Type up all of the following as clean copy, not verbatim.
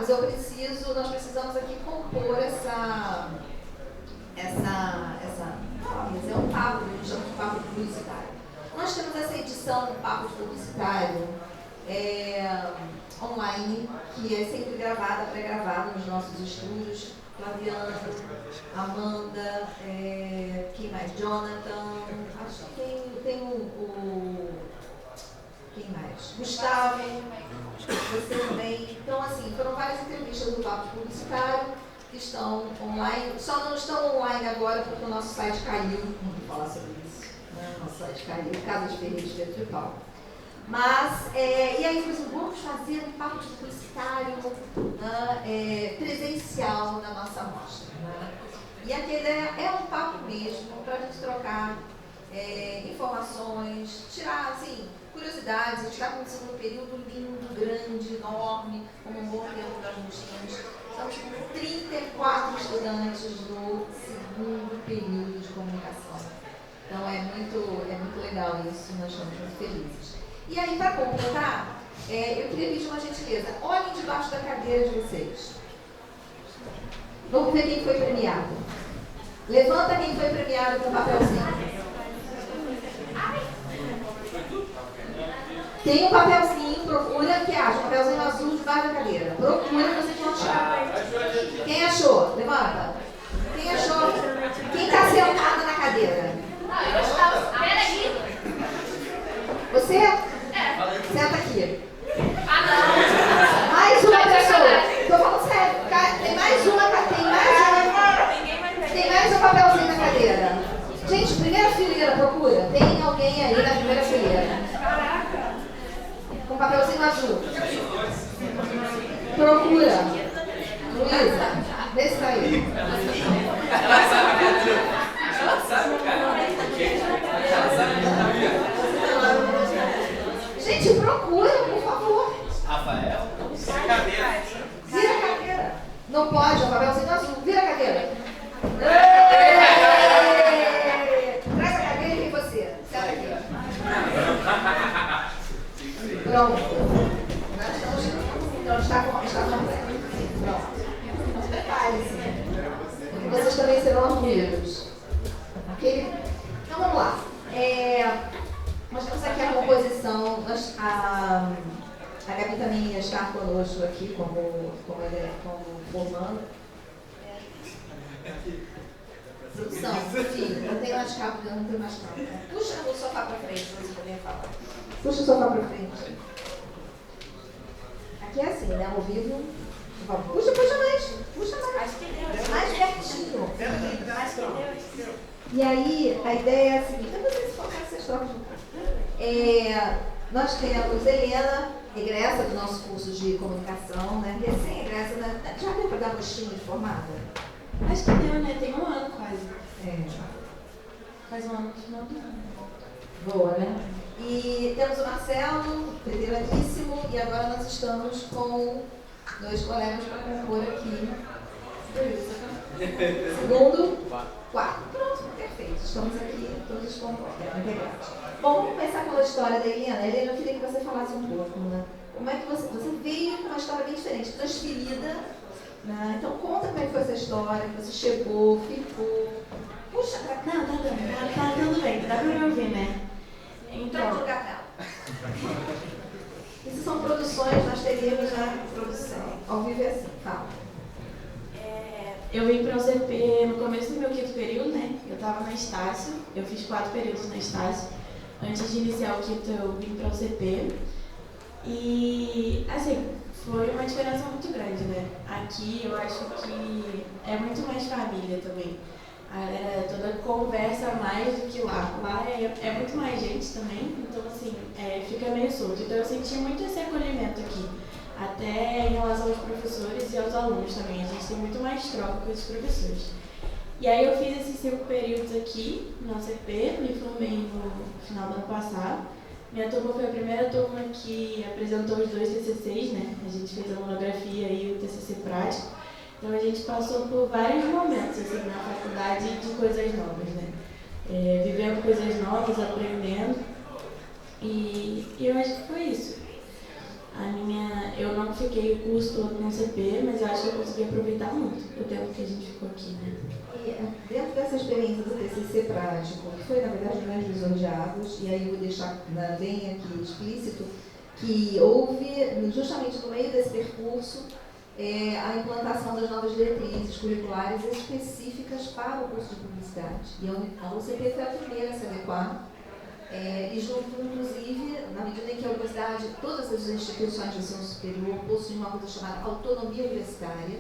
Marcos, nós precisamos aqui compor essa é um papo, a gente chama de papo publicitário. Nós temos essa edição do papo publicitário online, que é sempre gravada, pré-gravada nos nossos estúdios. Flaviana, Amanda, quem mais? Jonathan, acho que tem quem mais? Gustavo, você também. Então, assim, foram várias entrevistas do papo publicitário que estão online, só não estão online agora porque o nosso site caiu, não vou falar sobre isso, né? Nosso site caiu, Casa de Ferreira de Pedro de Paulo. Mas, e aí, por exemplo, vamos fazer um papo publicitário presencial na nossa mostra. Né? E aqui a ideia é um papo mesmo, para a gente trocar informações, tirar, assim, curiosidades. A gente está começando um período lindo, grande, enorme, como um bom tempo das mostrinhas. Estamos com 34 estudantes do segundo período de comunicação. Então é muito legal isso, nós estamos muito felizes. E aí, para completar, eu queria pedir uma gentileza. Olhem debaixo da cadeira de vocês. Vamos ver quem foi premiado. Levanta quem foi premiado com papelzinho. Tem um papelzinho, procura, que acha, um papelzinho azul debaixo da cadeira. Procura, vocês vão achar. Quem achou? Levanta. Quem achou? Quem está sentado na cadeira? Eu estava. Peraí. Você? Senta aqui. Não. Mais uma pessoa. Estou falando sério. Tem mais um papelzinho na cadeira. Gente, primeira fileira, procura. Tem alguém aí na primeira fileira. Caraca. Com papelzinho azul. Procura. Luísa, vê se tá aí. Gente, procura, por favor. Rafael? Vira a cadeira. Não pode, é um papelzinho azul. Vira a cadeira. Traz a cadeira e vem você. Senta aqui. Pronto. Está completo. Pronto. Prepare-se. Vocês também serão arguídos. Ok? Então vamos lá. Nós temos aqui a composição. A Gabi também está conosco aqui como formando. Produção, filho, eu tenho mais cabo, eu não tenho mais cabo. Puxa o sofá para frente, se você puder falar. Puxa o sofá para frente. Aqui é assim, né? Ao vivo. Puxa mais. Puxa mais. Acho que deu. Mais pertinho. Acho que deu. E aí, a ideia é a seguinte. Eu não sei se focar essas trocas juntas. Nós temos Helena, egressa do nosso curso de comunicação, né? Recém-egressa, né? Já deu para dar um gostinho de formada? Acho que deu, né? Tem um ano quase. Faz um ano no final do ano. Boa, né? E temos o Marcelo, veteraníssimo, e agora nós estamos com 2 colegas para compor aqui. Segundo, 4. Pronto, perfeito. Estamos aqui todos integrados. Bom, vamos começar pela história da Helena. Helena, eu queria que você falasse um pouco, né? Como é que você veio com uma história bem diferente, transferida, né? Então conta como é que foi essa história, que você chegou, ficou. Puxa, Não, tá tudo bem. Dá pra me ouvir, né? Então, isso são produções, nós teríamos já produção. Ao vivo é assim, fala. Eu vim para o UCP no começo do meu 5º período, né? Eu estava na Estácio, eu fiz 4 períodos na Estácio. Antes de iniciar o 5º, eu vim para o UCP. E, assim, foi uma diferença muito grande, né? Aqui eu acho que é muito mais família também. A galera toda conversa mais do que lá. Lá é muito mais gente também, então, assim, fica meio solto. Então, eu senti muito esse acolhimento aqui. Até em relação aos professores e aos alunos também. A gente tem muito mais troca com os professores. E aí eu fiz esses 5 períodos aqui na UCP, me formei no final do ano passado. Minha turma foi a primeira turma que apresentou os 2 TCCs, né? A gente fez a monografia e o TCC prático. Então a gente passou por vários momentos assim, na faculdade de coisas novas, né? Vivendo coisas novas, aprendendo. E eu acho que foi isso. Eu não fiquei o curso todo no CP, mas eu acho que eu consegui aproveitar muito o tempo que a gente ficou aqui, né? E dentro dessa experiência do TCC prático, que foi, na verdade, um grande divisor de águas, e aí eu vou deixar bem aqui explícito, que houve, justamente no meio desse percurso, a implantação das novas diretrizes curriculares específicas para o curso de publicidade. E a UCP foi a primeira a se adequar, e junto, inclusive, na medida em que a universidade, todas as instituições de ensino superior possuem uma coisa chamada autonomia universitária,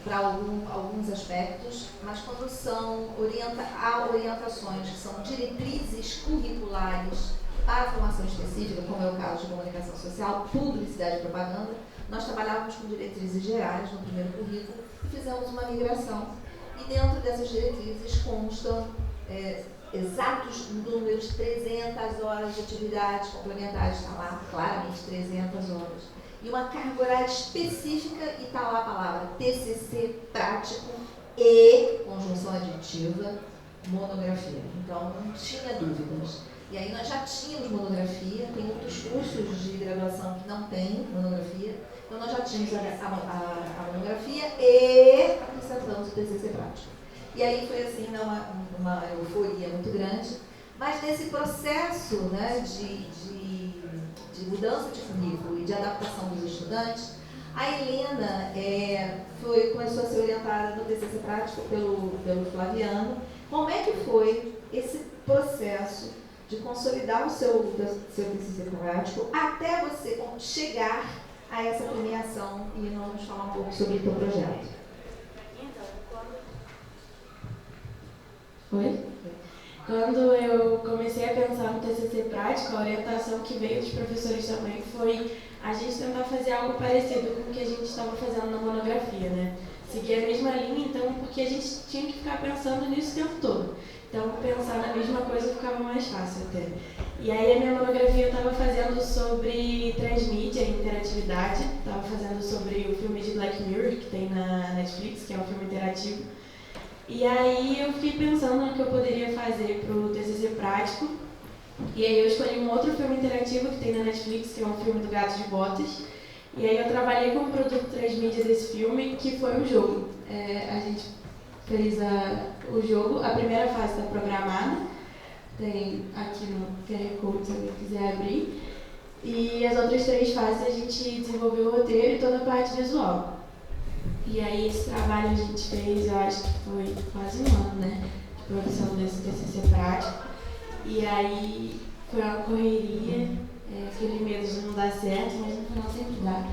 para alguns aspectos, mas quando há orientações que são diretrizes curriculares para a formação específica, como é o caso de comunicação social, publicidade e propaganda, nós trabalhávamos com diretrizes gerais no primeiro currículo e fizemos uma migração. E dentro dessas diretrizes constam exatos números, 300 horas de atividades complementares, está lá claramente 300 horas. E uma carga horária específica, e está lá a palavra TCC prático e conjunção aditiva, monografia. Então, não tinha dúvidas. E aí nós já tínhamos monografia, tem outros cursos de graduação que não tem monografia, então nós já tínhamos a monografia e acrescentamos o TCC prático. E aí foi assim, uma euforia muito grande, mas nesse processo, né, de mudança de currículo e de adaptação dos estudantes, a Helena começou a ser orientada no TCC prático pelo Flaviano. Como é que foi esse processo de consolidar o seu TCC prático até você chegar a essa premiação? E nós vamos falar um pouco sobre o teu projeto. Oi? Quando eu comecei a pensar no TCC prático, a orientação que veio dos professores também foi a gente tentar fazer algo parecido com o que a gente estava fazendo na monografia, né? Seguir a mesma linha, então, porque a gente tinha que ficar pensando nisso o tempo todo. Então, pensar na mesma coisa ficava mais fácil até. E aí, a minha monografia eu estava fazendo sobre transmídia e interatividade, estava fazendo sobre o filme de Black Mirror, que tem na Netflix, que é um filme interativo. E aí eu fiquei pensando no que eu poderia fazer para o TCC prático. E aí eu escolhi um outro filme interativo que tem na Netflix, que é um filme do Gato de Botas. E aí eu trabalhei com o produto transmídia desse filme, que foi um jogo. A gente fez o jogo, a primeira fase está programada, tem aqui no QR Code se alguém quiser abrir. E as outras 3 fases a gente desenvolveu o roteiro e toda a parte visual. E aí esse trabalho a gente fez, eu acho que foi quase um ano, né, de produção desse TCC prático. E aí foi uma correria, aquele medo de não dar certo, mas no final sempre dá.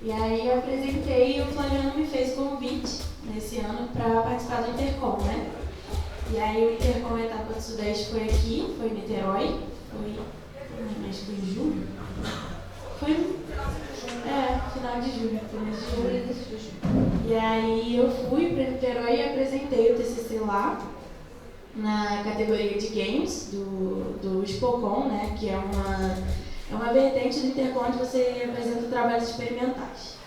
E aí eu apresentei e o Flaviano me fez convite nesse ano para participar do Intercom, né? E aí o Intercom Etapa do Sudeste foi aqui, foi em Niterói, acho que foi em julho. Final de julho, começo de julho. E aí eu fui para Niterói e apresentei o TCC lá, na categoria de games do Spocon, né, que é uma vertente do Intercom onde você apresenta trabalhos experimentais.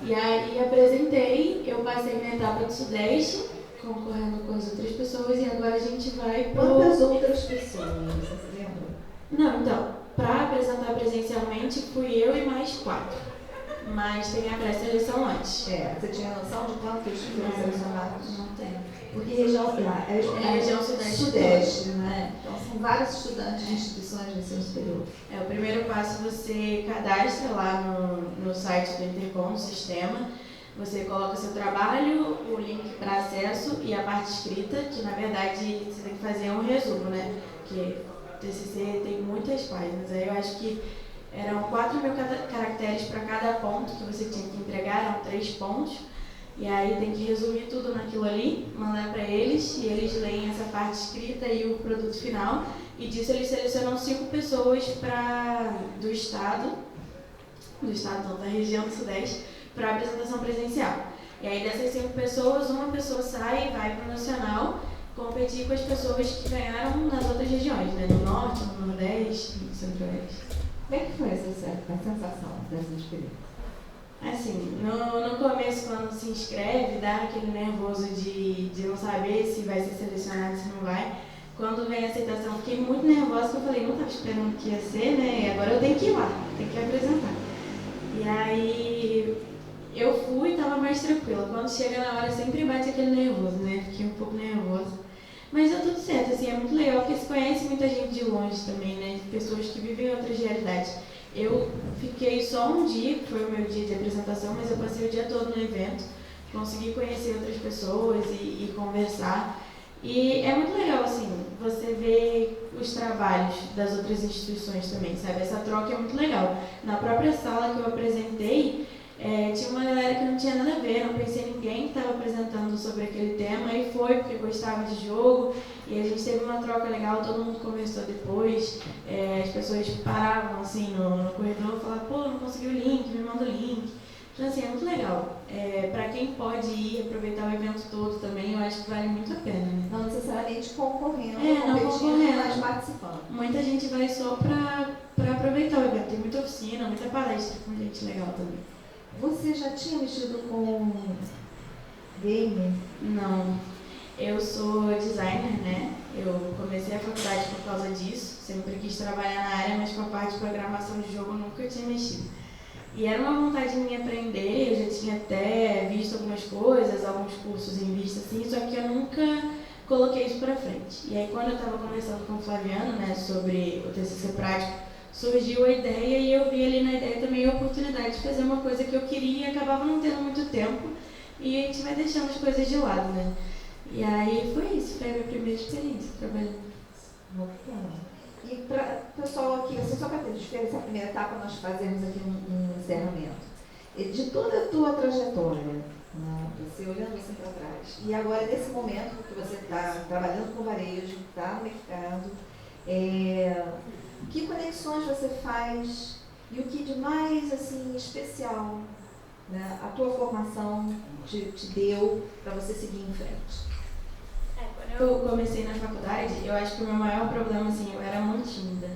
E aí apresentei, eu passei na etapa do Sudeste, concorrendo com as outras pessoas, e agora a gente vai para... Quantas outras pessoas, você se lembra? Não, então, para apresentar presencialmente fui eu e mais 4. Mas tem a pré-seleção antes. Você tinha noção de quantos foram selecionados? Não tenho. Porque região região Sudeste, né? Então são vários estudantes de instituições de ensino superior. O primeiro passo você cadastra lá no site do Intercom, no sistema. Você coloca seu trabalho, o link para acesso e a parte escrita, que na verdade você tem que fazer um resumo, né? Porque o TCC tem muitas páginas. Aí eu acho que eram 4.000 caracteres para cada ponto que você tinha que entregar, eram 3 pontos. E aí tem que resumir tudo naquilo ali, mandar para eles, e eles leem essa parte escrita e o produto final. E disso eles selecionam 5 pessoas do estado não, da região do Sudeste, para apresentação presencial. E aí dessas 5 pessoas, uma pessoa sai e vai para o Nacional competir com as pessoas que ganharam nas outras regiões, né? No Norte, no Nordeste, no Centro-Oeste. Como é que foi a sensação dessa experiência? Assim, no começo, quando se inscreve, dá aquele nervoso de não saber se vai ser selecionado, se não vai. Quando vem a aceitação, fiquei muito nervosa, porque eu falei, não estava esperando que ia ser, né? E agora eu tenho que ir lá. tem que apresentar. E aí eu fui e estava mais tranquila. Quando chega na hora sempre bate aquele nervoso, né? Fiquei um pouco nervosa. Mas deu tudo certo, assim, é muito legal porque se conhece muita gente de longe também, né? Pessoas que vivem outras realidades. Eu fiquei só um dia, que foi o meu dia de apresentação, mas eu passei o dia todo no evento, consegui conhecer outras pessoas e conversar. E é muito legal, assim, você ver os trabalhos das outras instituições também, sabe? Essa troca é muito legal. Na própria sala que eu apresentei, tinha uma galera que não tinha nada a ver, não conhecia ninguém que estava apresentando sobre aquele tema, e foi porque gostava de jogo, e a gente teve uma troca legal, todo mundo conversou depois, as pessoas paravam assim no corredor e falavam, pô, não consegui o link, me manda o link. Então assim, é muito legal. Para quem pode ir aproveitar o evento todo também, eu acho que vale muito a pena, né? Não necessariamente concorrendo, não concorrendo, mas participando. Muita gente vai só para aproveitar o evento, tem muita oficina, muita palestra com gente legal também. Você já tinha mexido com game? Não. Eu sou designer, né? Eu comecei a faculdade por causa disso. Sempre quis trabalhar na área, mas com a parte de programação de jogo nunca tinha mexido. E era uma vontade minha aprender, eu já tinha até visto algumas coisas, alguns cursos em vista, assim, só que eu nunca coloquei isso pra frente. E aí quando eu estava conversando com o Flaviano, né, sobre o TCC prático, surgiu a ideia e eu vi ali na ideia também a oportunidade de fazer uma coisa que eu queria e acabava não tendo muito tempo e a gente vai deixando as coisas de lado, né? E aí foi isso, foi a minha primeira experiência trabalhando. Bacana. E para o pessoal aqui, assim, só para ter diferença, a primeira etapa nós fazemos aqui um encerramento. De toda a tua trajetória, né, você olhando assim para trás, e agora nesse momento que você está trabalhando com varejo, está no mercado, que conexões você faz e o que de mais assim, especial, né, a tua formação te deu para você seguir em frente? Quando eu comecei na faculdade, eu acho que o meu maior problema, assim, eu era muito tímida.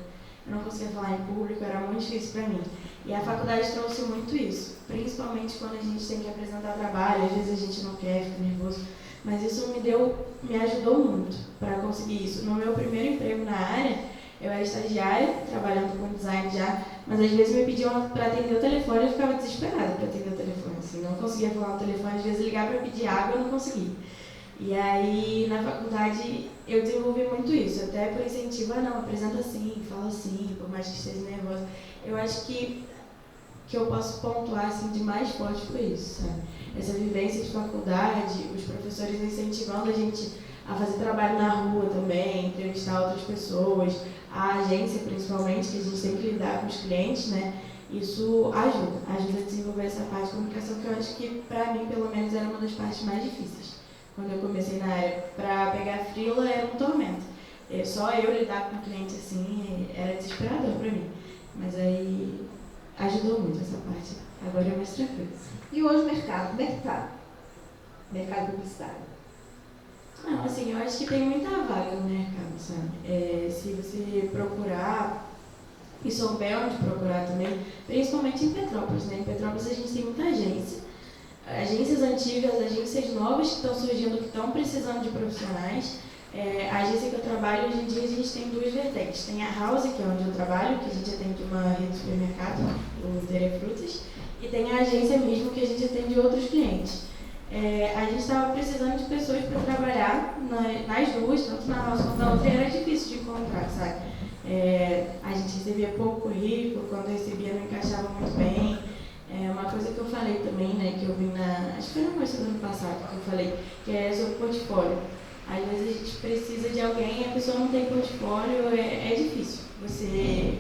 Eu não conseguia falar em público, era muito difícil para mim. E a faculdade trouxe muito isso, principalmente quando a gente tem que apresentar trabalho, às vezes a gente não quer, fica nervoso. Mas isso me ajudou muito para conseguir isso. No meu primeiro emprego na área, eu era estagiária, trabalhando com design já, mas às vezes me pediam para atender o telefone e eu ficava desesperada para atender o telefone. Assim, não conseguia falar no telefone, às vezes ligar para pedir água eu não conseguia. E aí, na faculdade, eu desenvolvi muito isso, até por incentivo, não, apresenta assim, fala assim, por mais que esteja nervosa. Eu acho que eu posso pontuar, assim, de mais forte foi isso, sabe? Essa vivência de faculdade, os professores incentivando a gente a fazer trabalho na rua também, entrevistar outras pessoas, a agência principalmente, que a gente tem que lidar com os clientes, né? Isso ajuda a desenvolver essa parte de comunicação, que eu acho que, para mim, pelo menos, era uma das partes mais difíceis. Quando eu comecei na área, para pegar frila era um tormento. Só eu lidar com o cliente assim era desesperador para mim. Mas aí ajudou muito essa parte. Agora é mais tranquilo. E hoje mercado publicitário? Não, assim, eu acho que tem muita vaga no mercado, sabe? Se você procurar e souber onde procurar também, principalmente em Petrópolis, né? Em Petrópolis a gente tem muita agências antigas, agências novas que estão surgindo, que estão precisando de profissionais. A agência que eu trabalho, hoje em dia, a gente tem duas vertentes. Tem a House, que é onde eu trabalho, que a gente atende uma rede de supermercado, o Tere Frutas, e tem a agência mesmo, que a gente atende outros clientes. A gente estava precisando de pessoas para trabalhar nas duas, tanto na House quanto na outra, e era difícil de encontrar, sabe? A gente recebia pouco currículo, quando recebia não encaixava muito bem. Uma coisa que eu falei também, né, que eu vi acho que foi na mostra do ano passado que eu falei, que é sobre portfólio. Às vezes a gente precisa de alguém e a pessoa não tem portfólio, é difícil você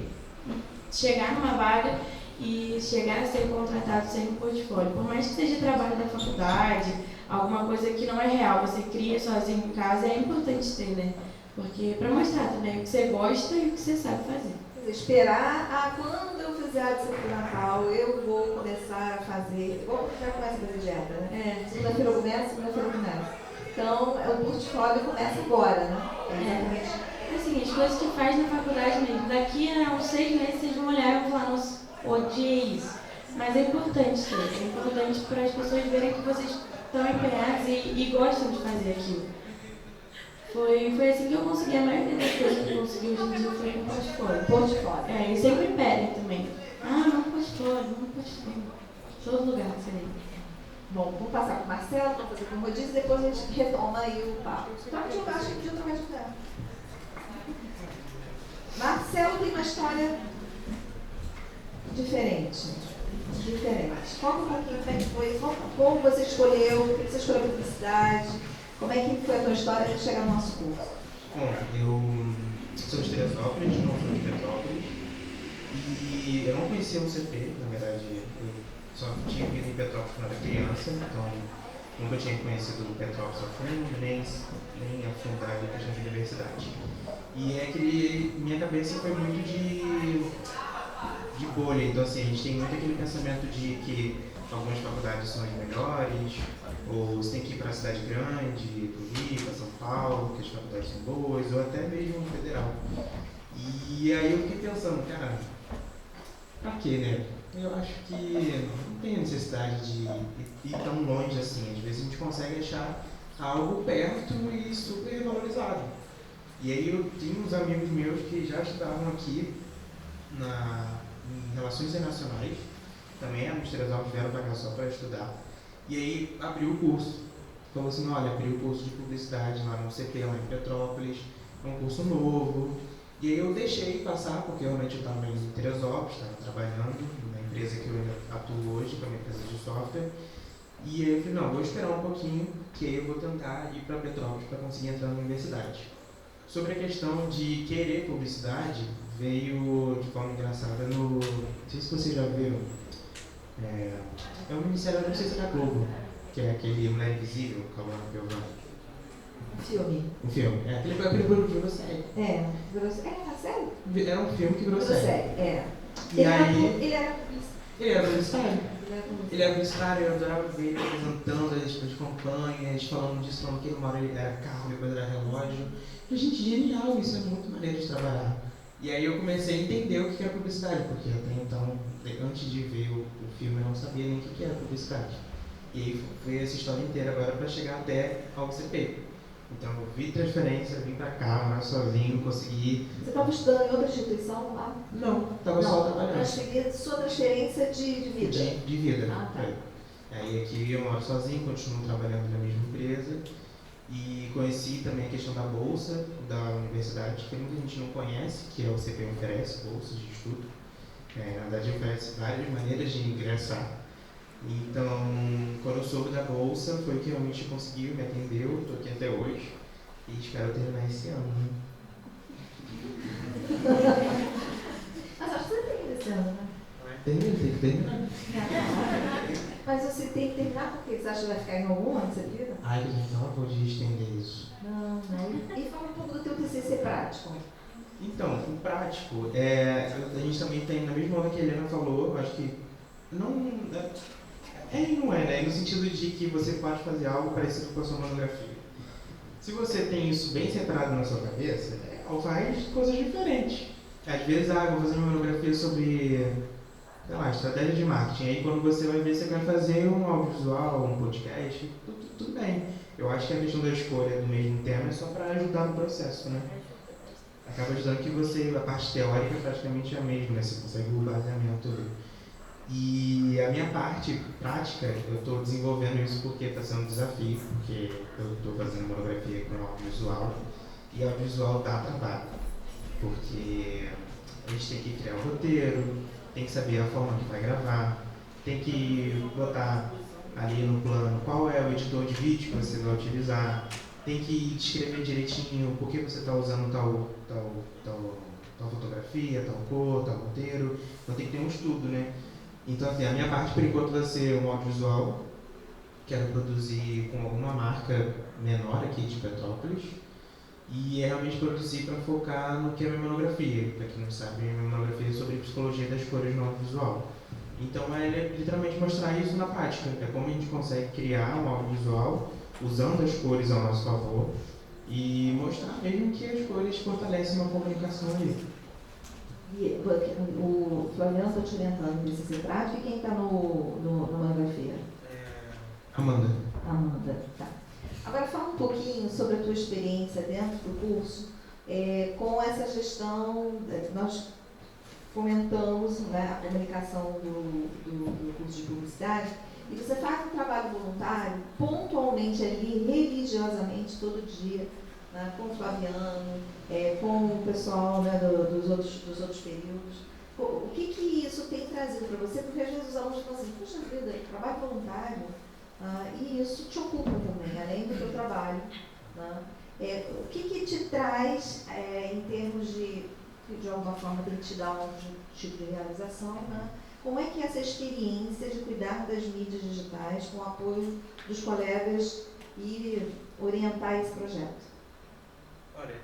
chegar numa vaga e chegar a ser contratado sem um portfólio. Por mais que seja trabalho da faculdade, alguma coisa que não é real, você cria sozinho em casa, é importante ter, né? Porque para mostrar também o que você gosta e o que você sabe fazer. Esperar, quando eu fizer a disciplina Natal, eu vou começar a fazer. Já começa a fazer dieta, né? Segunda-feira eu começo, segunda-feira eu começo. Então, o portfólio começa agora, né? Assim, as coisas que faz na faculdade mesmo. Daqui a uns 6 meses vocês vão olhar e vão falar, nossa, odiei isso. Mas é importante ter, é importante para as pessoas verem que vocês estão empenhados e gostam de fazer aquilo. Foi assim que eu consegui a maioria das coisas que eu consegui hoje em dia, foi com portfólio. Portfólio. E sempre pedem também. não pastor. Todo lugar, sei. Bom, vamos passar para o Marcelo, vamos fazer como eu disse, depois a gente retoma aí o papo. Troca de lugar, acho que podia trocar de lugar. Marcelo tem uma história diferente. Conta um pouquinho como é que foi, como você escolheu, por que você escolheu a publicidade, como é que foi a tua história até chegar no nosso curso. Bom, eu sou de Teresópolis, não sou de Petrópolis, e eu não conhecia o CP, na verdade, eu só tinha vindo em Petrópolis quando era criança, então nunca tinha conhecido Petrópolis a fundo, nem afundado em questão de universidade. E é que minha cabeça foi muito de bolha, então assim, a gente tem muito aquele pensamento de que algumas faculdades são as melhores, ou você tem que ir para a cidade grande, para o Rio, para São Paulo, que as faculdades são boas, ou até mesmo no federal. E aí eu fiquei pensando, cara, pra quê, né? Eu acho que não tem necessidade de ir tão longe assim. Às vezes a gente consegue achar algo perto e super valorizado. E aí eu tinha uns amigos meus que já estudavam aqui em Relações Internacionais, também a Teresópolis vieram para cá só para estudar. E aí abriu o curso. Falou assim, olha, abriu o curso de publicidade lá no CP, lá em Petrópolis, é um curso novo. E aí eu deixei passar, porque realmente eu estava em Teresópolis, estava trabalhando na empresa que eu ainda atuo hoje, que é uma empresa de software. E aí eu falei, não, vou esperar um pouquinho, que aí eu vou tentar ir para Petrópolis para conseguir entrar na universidade. Sobre a questão de querer publicidade, veio de forma engraçada no... Não sei se vocês já viram. É o Ministério, não sei se é da Globo, que é aquele Mulher Invisível, com a Luana Piovani. Um filme. É, aquele programa que virou série. Tá sério? Era um filme que virou série. E aí... Ele era publicitário. Ele era publicitário, eu adorava ver ele apresentando as campanhas, falando disso, falando que uma hora ele era carro, depois era relógio. E, gente, genial, isso é muito maneiro de trabalhar. E aí eu comecei a entender o que era publicidade, porque até então, antes de ver o filme, eu não sabia nem o que era publicidade. E aí foi essa história inteira agora para chegar até ao CP. Então eu vi transferência, vim para cá, morar sozinho, consegui... Você estava estudando em outra instituição lá? Não, estava só trabalhando. Sua transferência de vida? De vida. Tá. Aí aqui eu moro sozinho, continuo trabalhando na mesma empresa. E conheci também a questão da bolsa da universidade, que muita gente não conhece, que é o CP oferece, bolsas de estudo. Na verdade, oferece várias maneiras de ingressar. Então, quando eu soube da bolsa, foi que realmente conseguiu, me atendeu, estou aqui até hoje. E espero terminar esse ano. Né? Mas acho que você tem esse ano, né? Tem que terminar. Mas você tem que terminar porque você acha que vai ficar em algum ano, você vira? Ai, então eu podia estender isso. Não. E fala um pouco do teu TCC prático. Então, o prático, a gente também tem, na mesma hora que a Helena falou, acho que não e não é, né? No sentido de que você pode fazer algo parecido com a sua monografia. Se você tem isso bem separado na sua cabeça, faz coisas diferentes. Às vezes, vou fazer uma monografia sobre, sei lá, estratégia de marketing. Aí quando você vai ver, você vai fazer um audiovisual, um podcast, tudo bem. Eu acho que a questão da escolha do mesmo tema é só para ajudar no processo, né? Acaba ajudando que a parte teórica é praticamente a mesma, né? Você consegue o baseamento ali. E a minha parte prática, eu estou desenvolvendo isso porque está sendo um desafio, porque eu estou fazendo monografia com audiovisual, e audiovisual dá trabalho, porque a gente tem que criar um roteiro, tem que saber a forma que vai gravar, tem que botar ali no plano qual é o editor de vídeo que você vai utilizar, tem que descrever direitinho por que você está usando tal fotografia, tal cor, tal roteiro, então tem que ter um estudo, né? Então, assim, a minha parte, por enquanto, vai ser um audiovisual. Quero produzir com alguma marca menor aqui de Petrópolis. E é realmente produzir para focar no que é a minha monografia. Para quem não sabe, a minha monografia é sobre psicologia das cores no audiovisual. Então, é literalmente mostrar isso na prática. É como a gente consegue criar um audiovisual usando as cores ao nosso favor e mostrar mesmo que as cores fortalecem uma comunicação ali. E o Floriano está te orientando nesse TCC prático e quem está na monografia? Amanda, tá. Agora fala um pouquinho sobre a tua experiência dentro do curso com essa gestão. Nós fomentamos, né, a comunicação do curso de publicidade, e você faz um trabalho voluntário pontualmente ali, religiosamente, todo dia, né, com o Flaviano, com o pessoal, né, dos outros períodos. O que isso tem trazido para você? Porque às vezes os alunos falam assim, puxa vida, trabalho voluntário, e isso te ocupa também, além do teu trabalho. Né? O que te traz, em termos de alguma forma, tem que te dar algum tipo de realização, né? Como é que é essa experiência de cuidar das mídias digitais com o apoio dos colegas e orientar esse projeto? Olha,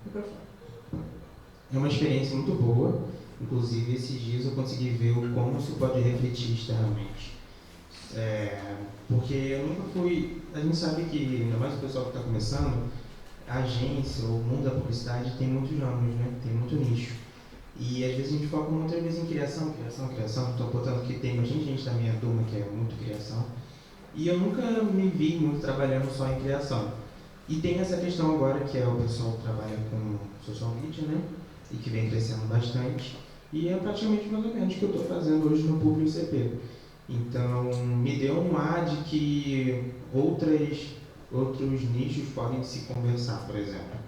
Microfone. é uma experiência muito boa. Inclusive, esses dias eu consegui ver o como isso pode refletir externamente. Porque eu nunca fui... A gente sabe que, ainda mais o pessoal que está começando, a agência, o mundo da publicidade tem muitos ramos, né? Tem muito nicho. E às vezes a gente foca muitas vezes em criação. Estou botando que tem bastante gente da minha turma que é muito criação. E eu nunca me vi muito trabalhando só em criação. E tem essa questão agora que é o pessoal que trabalha com social media, né? E que vem crescendo bastante. E é praticamente mais ou menos o que eu estou fazendo hoje no Público CP. Então, me deu um ar de que outros nichos podem se conversar, por exemplo.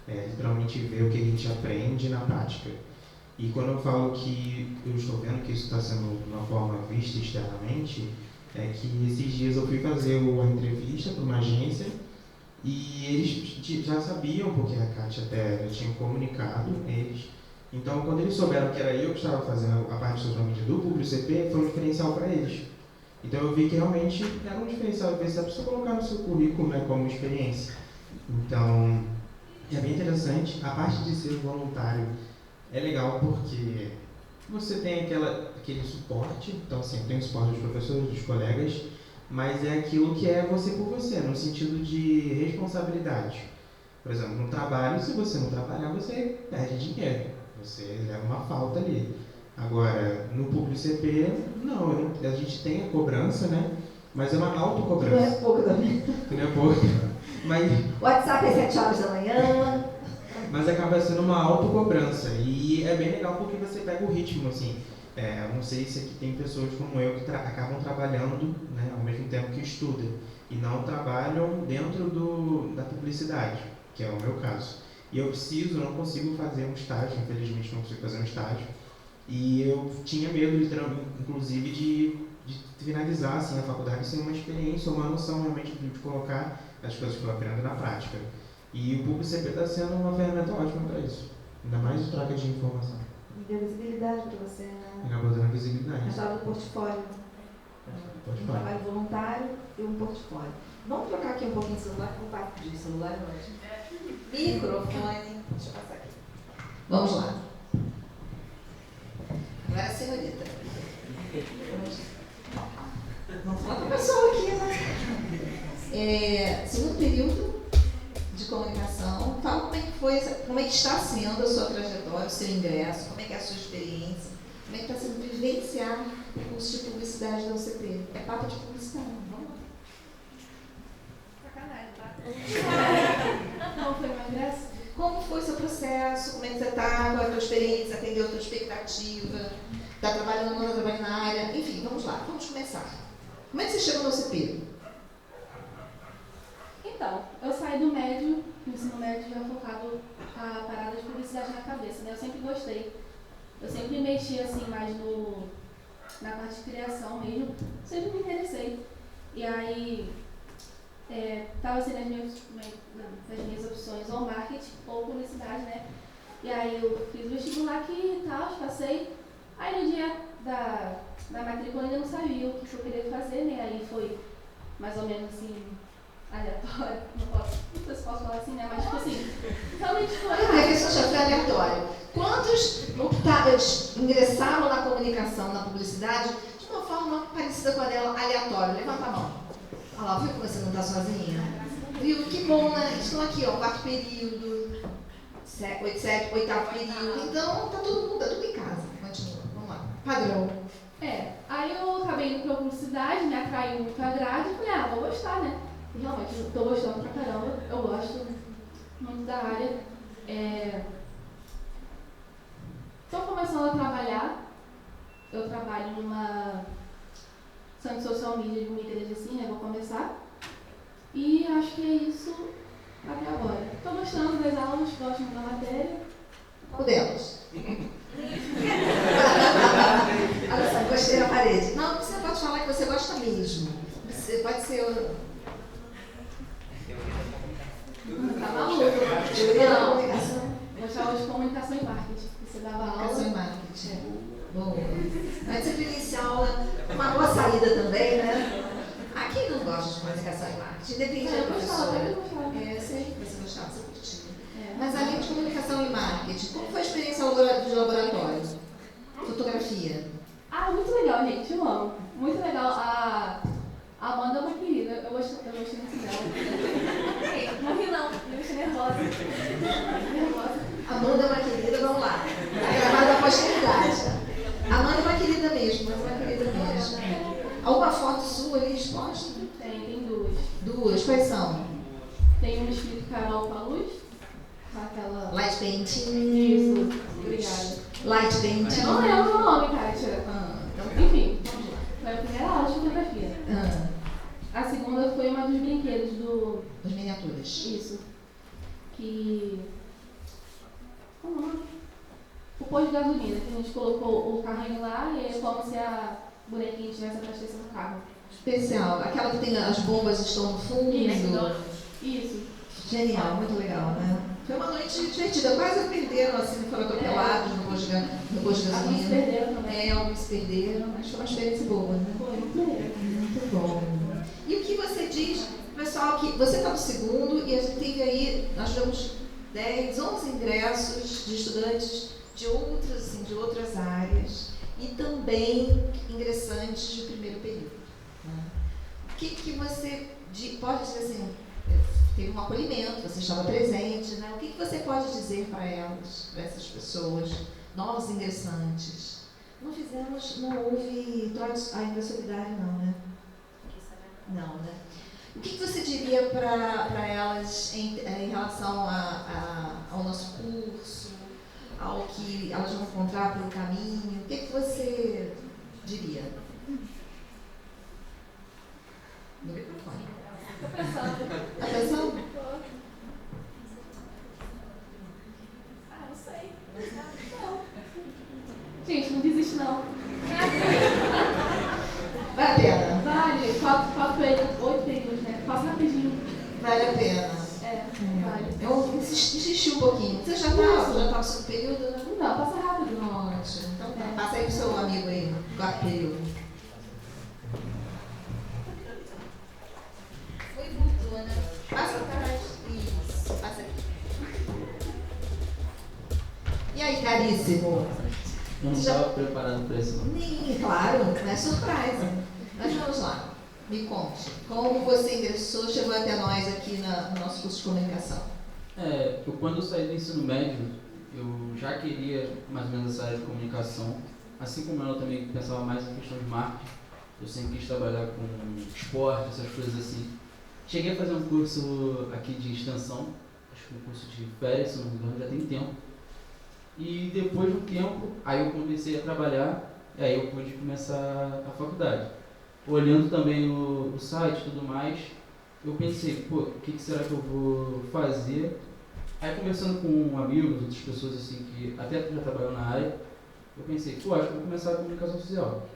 Literalmente ver o que a gente aprende na prática. E quando eu falo que eu estou vendo que isso está sendo de uma forma vista externamente, é que esses dias eu fui fazer uma entrevista para uma agência e eles já sabiam, porque a Kátia até já tinha comunicado eles. Então, quando eles souberam que era eu que estava fazendo a parte social media do Público CP, foi um diferencial para eles. Então, eu vi que realmente era um diferencial, ver se a pessoa colocar no seu currículo, né, como experiência. Então, é bem interessante. A parte de ser voluntário é legal porque você tem aquele suporte, então assim, tem o suporte dos professores, dos colegas, mas é aquilo que é você por você, no sentido de responsabilidade. Por exemplo, no trabalho, se você não trabalhar, você perde dinheiro, você leva uma falta ali. Agora, no Público CP, não, a gente tem a cobrança, né? Mas é uma autocobrança. Não é pouco também. Não é pouco. Mas WhatsApp às 7 horas da manhã. Mas acaba sendo uma autocobrança e é bem legal porque você pega o ritmo, assim. Não sei se aqui tem pessoas como eu que acabam trabalhando, né, ao mesmo tempo que estudam e não trabalham dentro da publicidade, que é o meu caso. E eu não consigo fazer um estágio, infelizmente não consigo fazer um estágio. E eu tinha medo, inclusive, de finalizar assim, a faculdade sem uma experiência ou uma noção realmente de colocar as coisas que eu aprendo na prática. E o Público CP está sendo uma ferramenta ótima para isso. Ainda mais de troca de informação. E deu visibilidade para você, né? Acabou dando visibilidade. Estava no portfólio. Um trabalho voluntário e um portfólio. Vamos trocar aqui um pouquinho de celular, porque eu papo de celular hoje. Microfone. Deixa eu passar aqui. Vamos lá. Agora a senhorita. Vamos falar com a pessoa aqui, né? Segundo período de comunicação, fala como é que está sendo a sua trajetória, o seu ingresso, como é que é a sua experiência, como é que está sendo vivenciar o curso de publicidade da UCP. É papo de publicidade, vamos lá. Sacanagem, tá? Não, foi meu ingresso. Como foi o seu processo, como é que você está, qual é a tua experiência, atendeu a tua expectativa, está trabalhando ou não trabalhando na área, enfim, vamos lá, vamos começar. Como é que você chegou no UCP? Então, eu saí do médio, no ensino médio já focado a parada de publicidade na cabeça, né? Eu sempre gostei. Eu sempre mexi assim mais na parte de criação mesmo, sempre me interessei. E aí, estava assim nas minhas opções, ou marketing ou publicidade, né? E aí eu fiz o vestibular aqui e tal, passei. Aí no dia da matrícula eu ainda não sabia o que eu queria fazer, né? Aí foi mais ou menos assim, aleatório, não sei se posso falar assim, né? Mas tipo assim, realmente foi. A questão já foi aleatório. Quantos optadas ingressaram na comunicação, na publicidade, de uma forma parecida com a dela, aleatória? Levanta a mão. Olha lá, viu que você não está sozinha? Viu? Que bom, né? Estão aqui, ó, 4º período, 8º período. Então, tá todo mundo, tá tudo em casa. Continua, vamos lá. Padrão. Aí eu acabei indo pra publicidade, me atraiu muito a grade e falei, vou gostar, né? E realmente, eu tô gostando pra caramba, eu gosto muito da área. estou começando a trabalhar. Eu trabalho numa centro de social media de uma igreja assim, né? Vou começar. E acho que é isso até agora. Estou gostando das aulas, gosto da matéria. Qual delas? Olha só, gostei da parede. Não, você pode falar que você gosta mesmo. Você pode ser... Tá maluco? Teoria da comunicação. Gostava de comunicação e marketing. Você dava aula. Comunicação e marketing. Boa. A disciplina inicial, uma boa saída também, né? Quem não gosta de comunicação e marketing? Depende da professora. Eu gostava. Eu sei que você gostava, você curtia. Mas além de comunicação e marketing, como foi a experiência de laboratório? Fotografia? Muito legal, gente. Eu amo. Muito legal. A Amanda é uma querida. Eu gostei muito dela. Não ri não. Eu gostei nervosa. Amanda é uma querida, vamos lá. Está gravada a posteridade. Amanda é uma querida mesmo, mas uma querida mesmo. Alguma foto sua ali exposta? Tem duas. Duas, quais são? Tem uma escrito Carol com a luz. Com aquela... Light painting. Isso. Obrigada. Light painting. Eu não lembro o nome, Kátia. Então, Enfim, foi a primeira aula de fotografia. A segunda foi uma dos brinquedos do... Das miniaturas. Isso. Que... Como é o nome? O posto de gasolina, que a gente colocou o carrinho lá e é como se a bonequinha estivesse abastecer do carro. Especial. Aquela que tem as bombas estão no fundo. Isso. Genial, muito legal, né? Foi uma noite divertida. Quase perderam, assim, foram atropelados no posto de gasolina. Alguns perderam também. Alguns perderam, mas foi uma experiência boa, né? Foi muito legal. Muito bom. E o que você diz, pessoal, que você está no segundo e a gente teve aí, nós tivemos 10, 11 ingressos de estudantes de outras áreas e também ingressantes de primeiro período. Né? O que você pode dizer assim, teve um acolhimento, você estava presente, né? O que você pode dizer para elas, para essas pessoas, novos ingressantes? Não houve ainda solidário não, né? Não, né? O que você diria para elas em relação ao nosso curso, ao que elas vão encontrar pelo caminho? O que você diria? No microfone. Tô pensando. Está pensando? Não sei. Não. Gente, não desiste não. Vale a pena? Vale. 4 períodos, 8 períodos, né? Passa rapidinho. Vale a pena. Vale. Eu insisti um pouquinho. Você já está no segundo período, né? Não, passa rápido. Ótimo. Então tá. Passa aí pro seu amigo aí, quarto período. Foi muito, né? Passa pra trás. Isso, passa aqui. E aí, caríssimo? Eu não estava preparado para isso, não. Claro, não é surpresa. Mas vamos lá. Me conte. Como você ingressou, chegou até nós aqui no nosso curso de comunicação? Quando eu saí do ensino médio, eu já queria mais ou menos essa área de comunicação. Assim como ela também pensava mais em questão de marketing. Eu sempre quis trabalhar com esporte, essas coisas assim. Cheguei a fazer um curso aqui de extensão, acho que um curso de férias, se não me engano, já tem tempo. E depois de um tempo, aí eu comecei a trabalhar, e aí eu pude começar a faculdade. Olhando também o site e tudo mais, eu pensei, o que será que eu vou fazer? Aí conversando com amigos, outras pessoas assim que até já trabalham na área, eu pensei, acho que eu vou começar a comunicação social.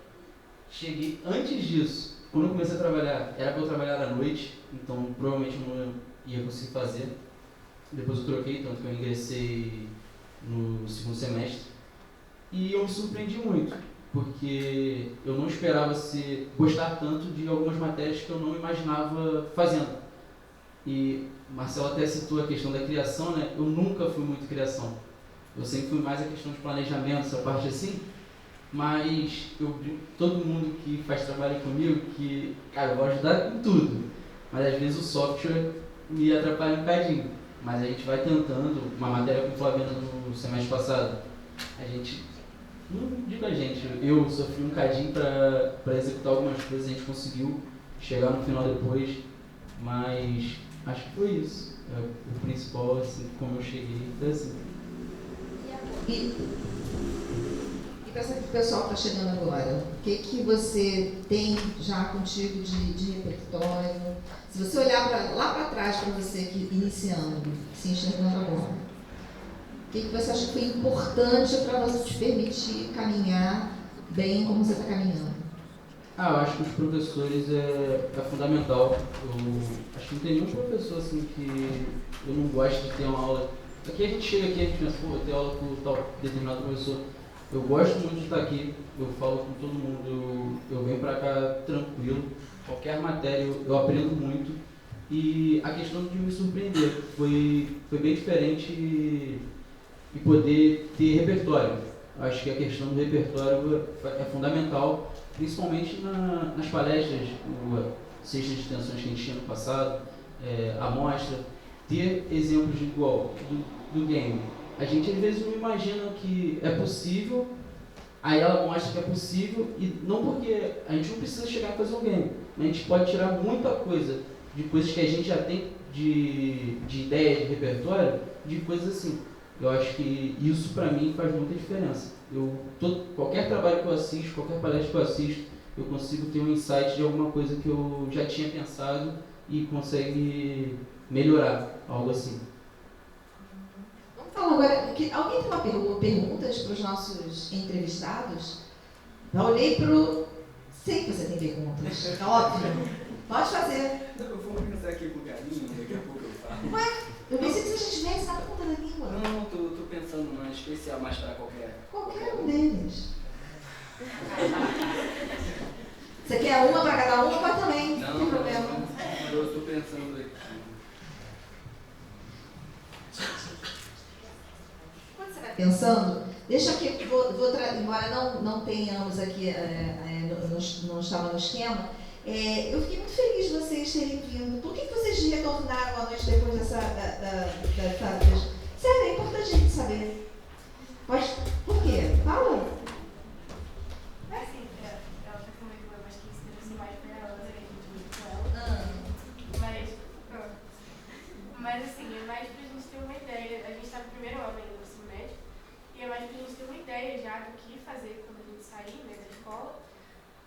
Cheguei, antes disso, quando eu comecei a trabalhar, era para eu trabalhar à noite, então provavelmente eu não ia conseguir fazer. Depois eu troquei, tanto que eu ingressei no segundo semestre. E eu me surpreendi muito, porque eu não esperava gostar tanto de algumas matérias que eu não imaginava fazendo. E Marcelo até citou a questão da criação, né? Eu nunca fui muito criação. Eu sempre fui mais a questão de planejamento, essa parte assim. Mas todo mundo que faz trabalho comigo, que, cara, eu vou ajudar com tudo. Mas às vezes o software me atrapalha um bocadinho. Mas a gente vai tentando, uma matéria com o Flaviano no semestre passado, eu sofri um bocadinho para executar algumas coisas, a gente conseguiu chegar no final depois, mas acho que foi isso. O principal, assim, como eu cheguei, foi assim. pensa que o pessoal está chegando agora? O que você tem já contigo de repertório? Se você olhar lá para trás para você que iniciando, se enxergando agora, o que você acha que foi importante para você te permitir caminhar bem como você está caminhando? Eu acho que os professores é fundamental. Eu acho que não tem nenhum professor assim que eu não gosto de ter uma aula. Aqui a gente chega aqui, a gente pensa, pô, vou ter aula com tal determinado professor. Eu gosto muito de estar aqui, eu falo com todo mundo, eu venho para cá tranquilo. Qualquer matéria eu aprendo muito. E a questão de me surpreender foi bem diferente e poder ter repertório. Acho que a questão do repertório é fundamental, principalmente nas palestras, sextas de extensões que a gente tinha no passado, a mostra, ter exemplos de igual do game. A gente às vezes não imagina que é possível, aí ela mostra que é possível, e não porque a gente não precisa chegar a fazer um game, mas a gente pode tirar muita coisa de coisas que a gente já tem de ideia, de repertório, de coisas assim. Eu acho que isso para mim faz muita diferença. Qualquer trabalho que eu assisto, qualquer palestra que eu assisto, eu consigo ter um insight de alguma coisa que eu já tinha pensado e consegue melhorar, algo assim. Vamos falar agora, alguém tem perguntas para os nossos entrevistados? Eu olhei para o... Sei que você tem perguntas, é óbvio. Pode fazer. Eu vou pensar aqui com carinho, daqui a pouco eu falo. Ué, eu pensei que você já tivesse na ponta da língua. Não, tô pensando numa especial, mais para Qualquer um deles. Você quer uma para cada uma? Pode também, não tem problema. Eu estou pensando aqui. Quando você vai pensando, deixa aqui, embora não tenhamos aqui, não estava no esquema, eu fiquei muito feliz de vocês terem vindo. Por que vocês retornaram à noite depois dessa... Sério, é importante a gente saber. Por quê? Fala. Assim, ela tá comigo, eu acho que se interessou mais pra ela, a gente viu com ela. Mas assim, é mais pra gente ter uma ideia. A gente tá no primeiro ano ainda do ensino médio, e é mais pra gente ter uma ideia já do que fazer quando a gente sair, né, da escola.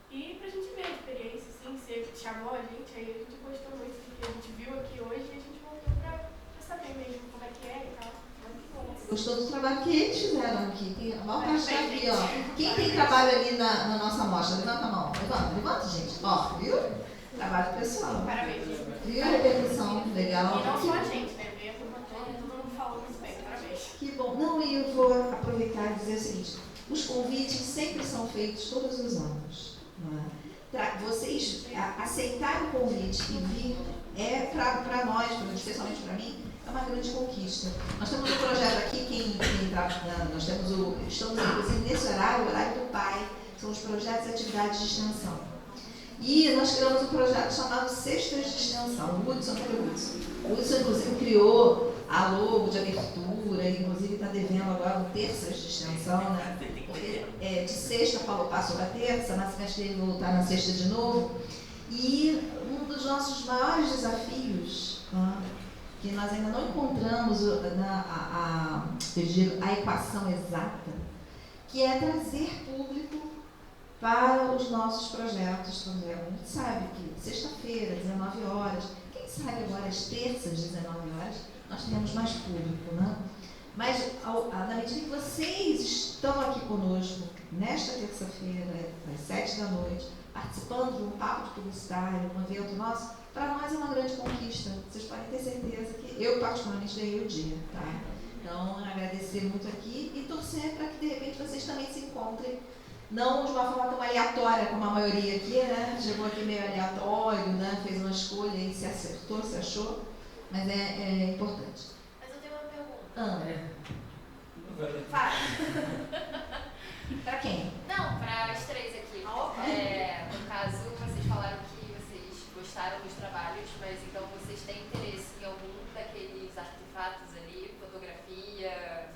E pra gente ver a experiência, assim, você chamou a gente, aí a gente gostou muito do que a gente viu aqui hoje e a gente voltou pra saber mesmo como é que é e tal. Gostou do trabalho que eles fizeram aqui? Tem a maior parte aqui, ó. Quem tem trabalho ali na nossa amostra? Levanta a mão. Levanta, gente. Ó, viu? Trabalho pessoal. Parabéns. Viu a repercussão? Legal. E não só a gente, né? Veio a turma toda, todo mundo falou muito bem. Parabéns. Que bom. Não, e eu vou aproveitar e dizer o seguinte. Os convites sempre são feitos todos os anos. Vocês aceitarem o convite e vir para nós, especialmente para mim, é uma grande conquista. Nós temos um projeto aqui, estamos inclusive nesse horário, o horário do PAI, são os projetos e atividades de extensão. E nós criamos um projeto chamado Sextas de Extensão. O Hudson, cadê o Hudson? O Hudson, inclusive, criou a logo de abertura, inclusive está devendo agora um terças de extensão, né? Porque de sexta passou para terça, na semestre ele voltar na sexta de novo. E um dos nossos maiores desafios, que nós ainda não encontramos a equação exata, que é trazer público para os nossos projetos. Por exemplo, a gente sabe que sexta-feira, 19 horas, quem sabe agora às terças, 19 horas, nós temos mais público, né? Mas, na medida que vocês estão aqui conosco, nesta terça-feira, às 7 da noite, participando de um papo de publicitário, um evento nosso, para nós é uma grande conquista. Vocês podem ter certeza que eu, particularmente, ganhei o dia, tá? Então, agradecer muito aqui e torcer para que, de repente, vocês também se encontrem, não de uma forma tão aleatória como a maioria aqui, né? Chegou aqui meio aleatório, né? Fez uma escolha e se acertou, se achou, mas é importante. Mas eu tenho uma pergunta. Fala. Para quem? Não, para as três aqui. No caso, vocês falaram que vocês gostaram dos trabalhos, mas então vocês têm interesse em algum daqueles artefatos ali, fotografia,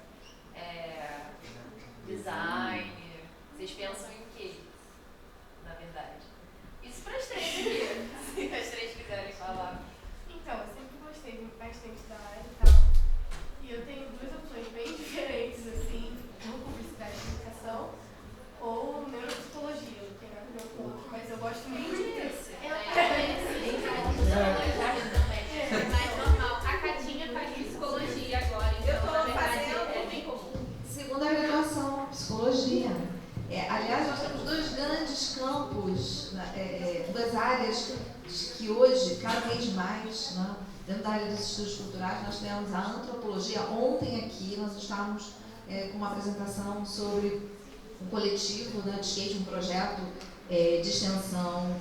design, vocês pensam em quê, na verdade? Isso para as três aqui, se as três quiserem falar. Então, eu sempre gostei bastante da área e tal. E eu tenho duas opções bem diferentes, assim, uma publicidade e comunicação psicologia também. É mais normal. A Catinha faz psicologia agora, Eu então tô na verdade fazendo é bem comum. segunda graduação, psicologia. Aliás, nós temos dois grandes campos, duas áreas que hoje, cada vez mais, né, dentro da área dos estudos culturais, nós temos a antropologia. Ontem aqui nós estávamos com uma apresentação sobre um coletivo, né, de skate, um projeto de extensão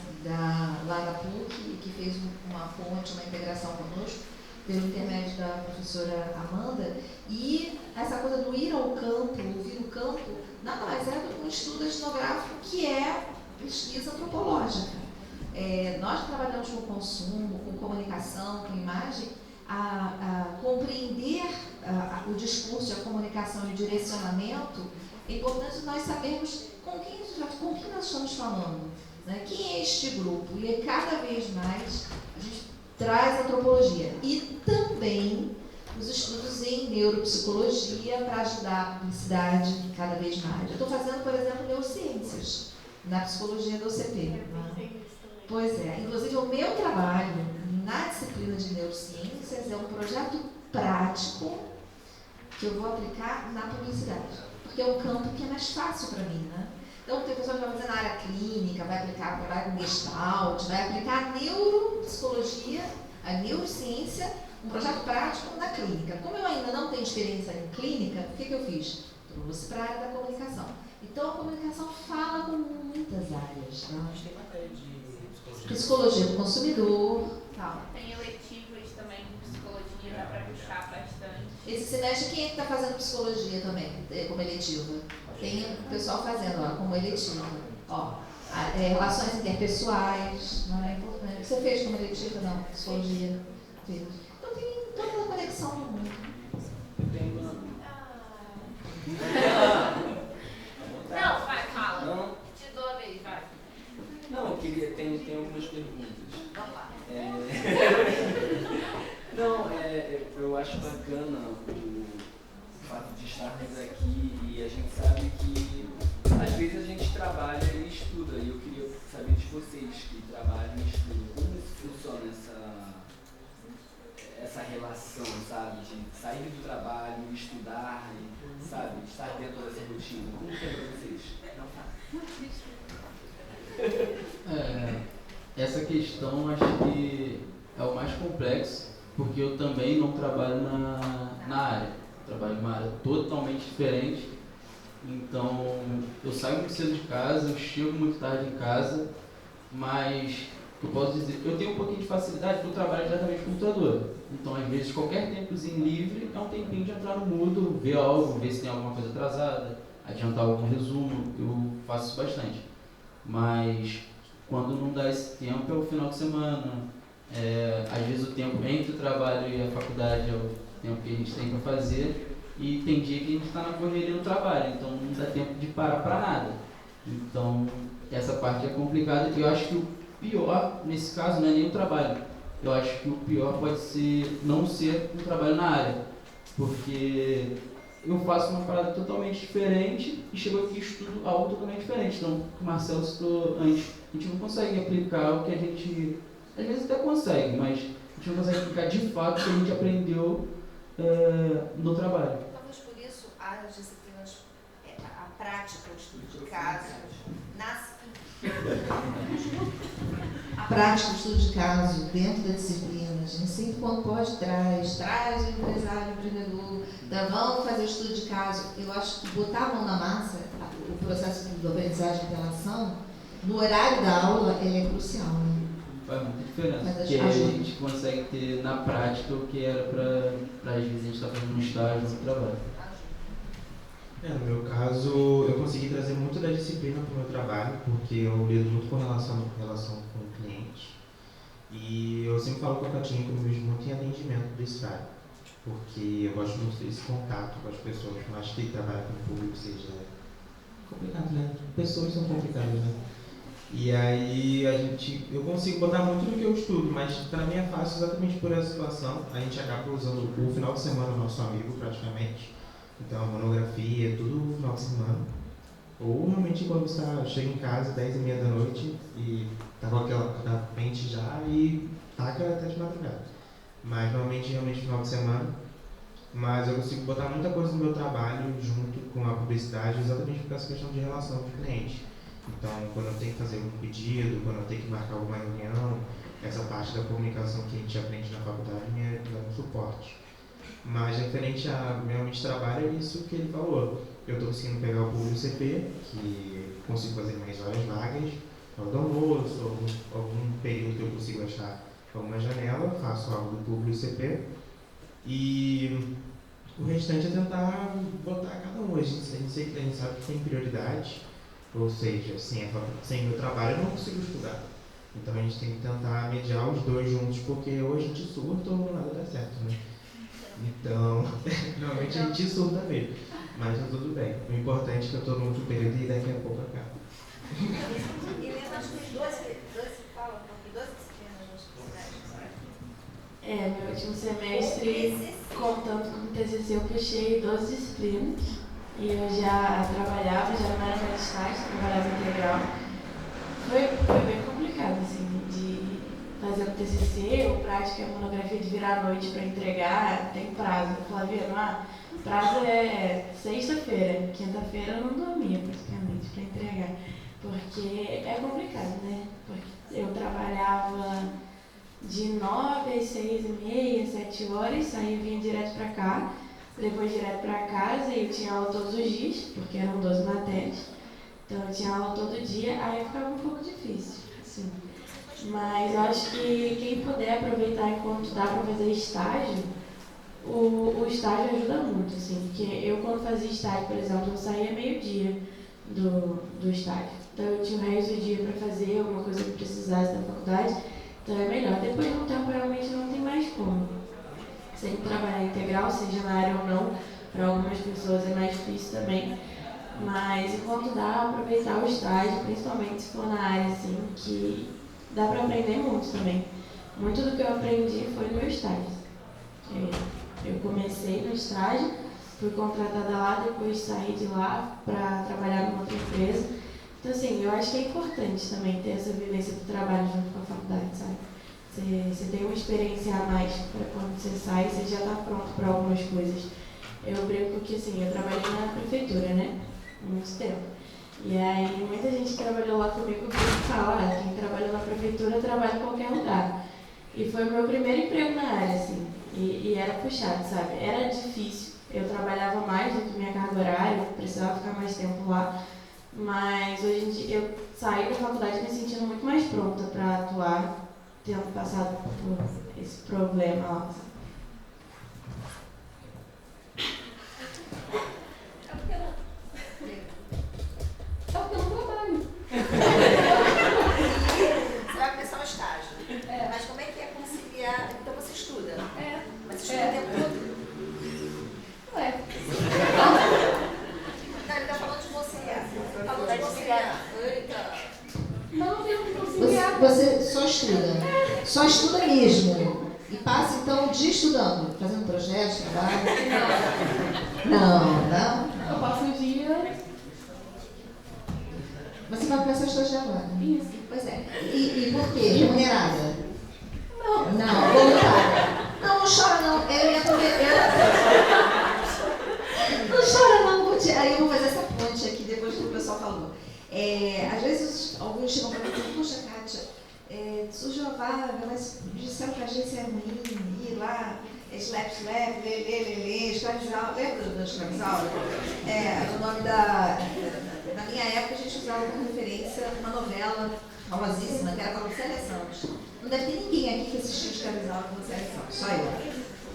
lá da PUC, que fez uma ponte, uma integração conosco, pelo intermédio da professora Amanda. E essa coisa do ir ao campo, ouvir o campo, nada mais é do que um estudo etnográfico, que é pesquisa antropológica. Nós trabalhamos com consumo, com comunicação, com imagem, a compreender o discurso, a comunicação e o direcionamento. É importante nós sabermos com quem nós estamos falando, né? Quem é este grupo. E cada vez mais a gente traz antropologia. E também os estudos em neuropsicologia para ajudar a publicidade cada vez mais. Eu estou fazendo, por exemplo, neurociências na psicologia do OCP. Né? Pois é. Inclusive, o meu trabalho na disciplina de neurociências é um projeto prático que eu vou aplicar na publicidade. Porque é um campo que é mais fácil para mim, né? Então, tem pessoas que vão fazer na área clínica, vai aplicar trabalho com Gestalt, vai aplicar a neuropsicologia, a neurociência, um projeto prático na clínica. Como eu ainda não tenho experiência em clínica, o que eu fiz? Trouxe para a área da comunicação. Então, a comunicação fala com muitas áreas. Né? Tem matéria de psicologia do consumidor. Tal. Tem eletivas também de psicologia, dá para puxar bastante. Esse semestre, quem é que está fazendo psicologia também, como eletiva? Tem o pessoal fazendo como eletiva. Relações interpessoais, não é importante. Você fez como eletiva? Não, psicologia. Fez. Então tem toda a conexão no mundo. Eu tenho uma. Não, vai, fala. Não? Te dou a vez, vai. Não, eu queria. Tem algumas perguntas. Vamos lá. Não, eu acho bacana o fato de estarmos aqui e a gente sabe que às vezes a gente trabalha e estuda, e eu queria saber de vocês que trabalham e estudam, como funciona essa relação, sabe, de sair do trabalho, estudar, e, sabe, estar dentro dessa rotina. Como que é para vocês? Essa questão acho que é o mais complexo, porque eu também não trabalho na área. Eu trabalho em uma área totalmente diferente. Então, eu saio muito cedo de casa, eu chego muito tarde em casa, mas eu posso dizer, eu tenho um pouquinho de facilidade porque eu trabalho diretamente com o computador. Então, às vezes, qualquer tempozinho livre é um tempinho de entrar no Moodle, ver algo, ver se tem alguma coisa atrasada, adiantar algum resumo, eu faço isso bastante. Mas, quando não dá esse tempo, é o final de semana. Às vezes, o tempo entre o trabalho e a faculdade é o tempo que a gente tem para fazer. E tem dia que a gente está na correria no trabalho, então não dá tempo de parar para nada. Então, essa parte é complicada. E eu acho que o pior, nesse caso, não é nem o trabalho. Eu acho que o pior pode ser não ser um trabalho na área. Porque eu faço uma parada totalmente diferente e chego aqui e estudo algo totalmente diferente. Então, o que o Marcelo citou antes, a gente não consegue aplicar o que a gente... Às vezes até consegue, mas a gente não consegue aplicar de fato o que a gente aprendeu no trabalho. Talvez por isso as disciplinas, a prática, o estudo de caso, a prática, o estudo de caso dentro da disciplina, a gente sempre quando pode traz o empresário, o empreendedor, então, vamos fazer o estudo de caso. Eu acho que botar a mão na massa, o processo de aprendizagem e relação, no horário da aula, ele é crucial, né? Faz muita diferença, porque a gente consegue ter na prática o que era para às vezes a gente estar fazendo um estágio no trabalho. No meu caso, eu consegui trazer muito da disciplina para o meu trabalho, porque eu lido muito com relação com o cliente. E eu sempre falo com a Catinha que eu me vejo muito em atendimento do estágio, porque eu gosto muito desse contato com as pessoas, mas que trabalhar com o público seja complicado, né? Pessoas são complicadas, né? E aí eu consigo botar muito no que eu estudo, mas para mim é fácil exatamente por essa situação. A gente acaba usando o final de semana o nosso amigo praticamente. Então a monografia, tudo no final de semana. Ou realmente quando você chega em casa 10h30 da noite e tá com aquela na mente já e taca até de madrugada. Mas normalmente, realmente, final de semana. Mas eu consigo botar muita coisa no meu trabalho junto com a publicidade, exatamente por essa questão de relação com o cliente. Então, quando eu tenho que fazer um pedido, quando eu tenho que marcar alguma reunião, essa parte da comunicação que a gente aprende na faculdade me dá um suporte. Mas referente a realmente trabalho, é isso que ele falou. Eu estou conseguindo pegar o público CP, que consigo fazer mais horas vagas, na hora do almoço, algum período que eu consigo achar alguma janela, faço algo do público CP. E o restante é tentar botar cada um. A gente sabe que tem prioridade, ou seja, sem o meu trabalho eu não consigo estudar. Então a gente tem que tentar mediar os dois juntos, porque ou a gente surta ou nada dá certo, né? Então, normalmente a gente surta mesmo, mas tá tudo bem. O importante é que eu estou no último período e daqui a pouco acaba. E lembra, acho que tem 12 disciplinas nos Meu último semestre, contando com o TCC, eu puxei 12 disciplinas. E eu já trabalhava, já não era mais estágio, trabalhava integral. Foi bem complicado, assim, de fazer o TCC, ou prática, monografia de virar à noite para entregar, tem prazo. Eu falava, prazo é sexta-feira, quinta-feira eu não dormia praticamente para entregar. Porque é complicado, né? Porque eu trabalhava de 9 às 6h30, 7 horas, saía e vinha direto para cá, depois direto para casa, e eu tinha aula todos os dias, porque eram 12 matérias, então eu tinha aula todo dia, aí ficava um pouco difícil, assim. Mas eu acho que quem puder aproveitar enquanto dá para fazer estágio, o estágio ajuda muito, assim, porque eu quando fazia estágio, por exemplo, eu saía meio-dia do estágio, então eu tinha o resto do dia para fazer alguma coisa que precisasse da faculdade. Então é melhor. Depois de um tempo realmente não tem mais como. Sem trabalhar integral, seja na área ou não, para algumas pessoas é mais difícil também. Mas enquanto dá, aproveitar o estágio, principalmente se for na área assim, que dá para aprender muito também. Muito do que eu aprendi foi no meu estágio. Eu comecei no estágio, fui contratada lá, depois saí de lá para trabalhar numa outra empresa. Então, assim, eu acho que é importante também ter essa vivência do trabalho junto com a faculdade, sabe? Você tem uma experiência a mais para quando você sai, você já está pronto para algumas coisas. Eu brinco que, assim, eu trabalhei na prefeitura, né? Muito tempo. E aí, muita gente que trabalhou lá comigo fala, quem trabalhou na prefeitura trabalha em qualquer lugar. E foi o meu primeiro emprego na área, assim. E era puxado, sabe? Era difícil. Eu trabalhava mais do que minha carga horária, eu precisava ficar mais tempo lá. Mas hoje em dia eu saí da faculdade me sentindo muito mais pronta para atuar, tendo passado por esse problema lá. É porque eu não trabalho. Você vai começar o estágio. Mas como é que é conciliar? Então você estuda. Mas você estuda o tempo todo? Não, ele está falando de conciliar. Falando de conciliar. Não tenho que conciliar. Você só estuda. Só estuda mesmo. E passa então o dia estudando, fazendo projetos, trabalho. Não. Eu passo o dia. Você vai começar a estagiar agora. Isso. Pois é. E por quê? Remunerada? Não. Não, voluntária. Não chora não. Não chora não. Aí eu vou fazer essa ponte aqui depois do que o pessoal falou. Às vezes alguns chegam para mim e dizem, poxa, Kátia, surgiu a vaga, mas disseram que a agência é ruim, ir lá, slap, escravizar. Lembra da escravizar? O nome na minha época a gente usava como referência uma novela famosíssima, que era com a Lucélia Santos. Não deve ter ninguém aqui que assistiu Escravizar com a Lucélia Santos, só eu.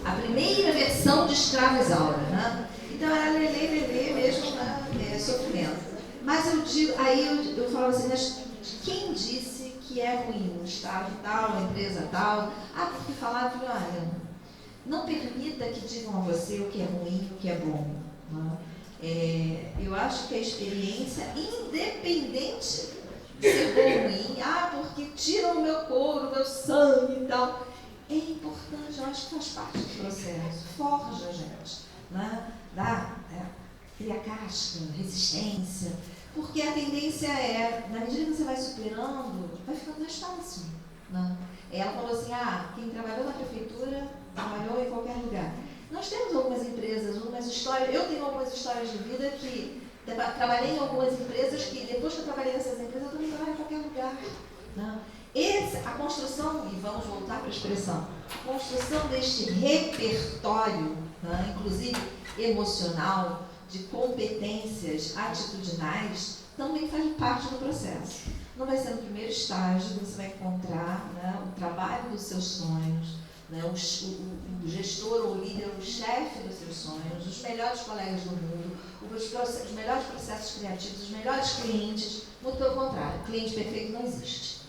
A primeira versão de Escravizar, né? Então era lelê mesmo, né? Sofrimento. Mas eu digo, aí eu falo assim, mas quem disse que é ruim? O estado tal, a empresa tal? Porque falaram, olha, não permita que digam a você o que é ruim e o que é bom. Né? Eu acho que a experiência, independente de ser bom ou ruim, porque tiram o meu couro, o meu sangue e tal, é importante, eu acho que faz parte do processo, forja a gente, né? Cria casca, resistência, Porque a tendência é, na medida que você vai superando, vai ficando mais fácil. Né? Ela falou assim, quem trabalhou na prefeitura, trabalhou em qualquer lugar. Nós temos algumas empresas, algumas histórias, eu tenho algumas histórias de vida que trabalhei em algumas empresas que, depois que eu trabalhei nessas empresas, eu também trabalhei em qualquer lugar. Né? A construção, e vamos voltar para a expressão, a construção deste repertório, né, inclusive emocional, de competências atitudinais, também faz parte do processo. Não vai ser no primeiro estágio que você vai encontrar, né, o trabalho dos seus sonhos, né, o gestor ou o líder, o chefe dos seus sonhos, os melhores colegas do mundo, os melhores processos criativos, os melhores clientes. Muito pelo contrário, cliente perfeito não existe.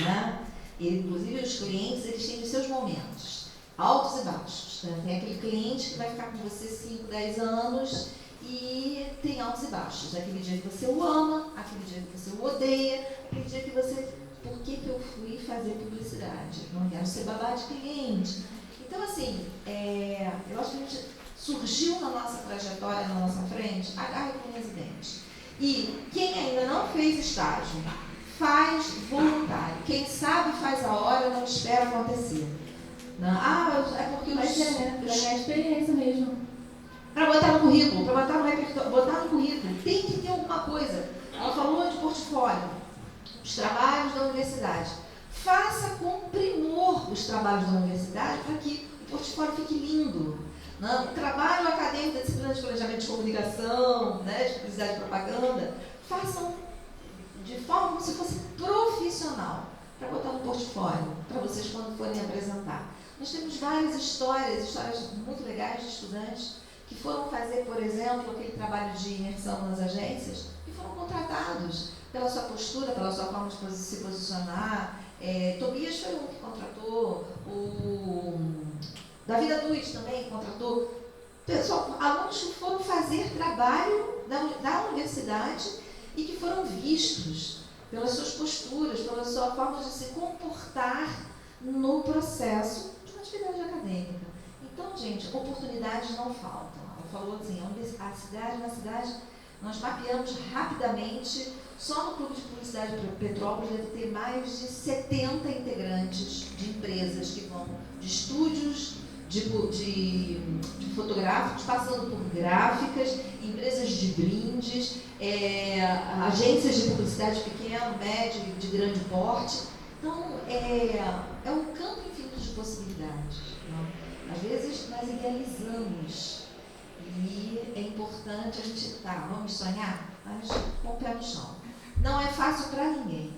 Né? E, inclusive, os clientes, eles têm os seus momentos, altos e baixos. Né? Tem aquele cliente que vai ficar com você 5, 10 anos e tem altos e baixos. Aquele dia que você o ama, aquele dia que você o odeia, aquele dia que você... Por que eu fui fazer publicidade? Não quero ser babá de cliente. Então, assim, eu acho que a gente surgiu na nossa trajetória, na nossa frente, agarre com unhas e dentes. E quem ainda não fez estágio, faz voluntário. Quem sabe faz a hora, não espera acontecer. Não, é porque Mas para ganhar experiência mesmo. Para botar no currículo, para botar no repertório, botar no currículo, tem que ter alguma coisa. Ela falou de portfólio, os trabalhos da universidade. Faça com primor os trabalhos da universidade para que o portfólio fique lindo. Não? O trabalho acadêmico da disciplina de planejamento de comunicação, né, de publicidade e propaganda, façam de forma como se fosse profissional, para botar no portfólio, para vocês quando forem apresentar. Nós temos várias histórias muito legais de estudantes que foram fazer, por exemplo, aquele trabalho de imersão nas agências e foram contratados pela sua postura, pela sua forma de se posicionar. Tobias foi um que contratou, o Davi Nunes também contratou. Pessoal, alunos que foram fazer trabalho da universidade e que foram vistos pelas suas posturas, pela sua forma de se comportar no processo de uma atividade acadêmica. Então, gente, oportunidades não faltam. Ela falou assim, na cidade, nós mapeamos rapidamente, só no Clube de Publicidade de Petrópolis deve ter mais de 70 integrantes de empresas que vão de estúdios, de fotográficos, passando por gráficas, empresas de brindes, agências de publicidade pequeno, médio, de grande porte. Então, é um campo infinito de possibilidades. Não? Às vezes, nós idealizamos e é importante a gente, vamos sonhar, mas com o pé no chão. Não é fácil para ninguém.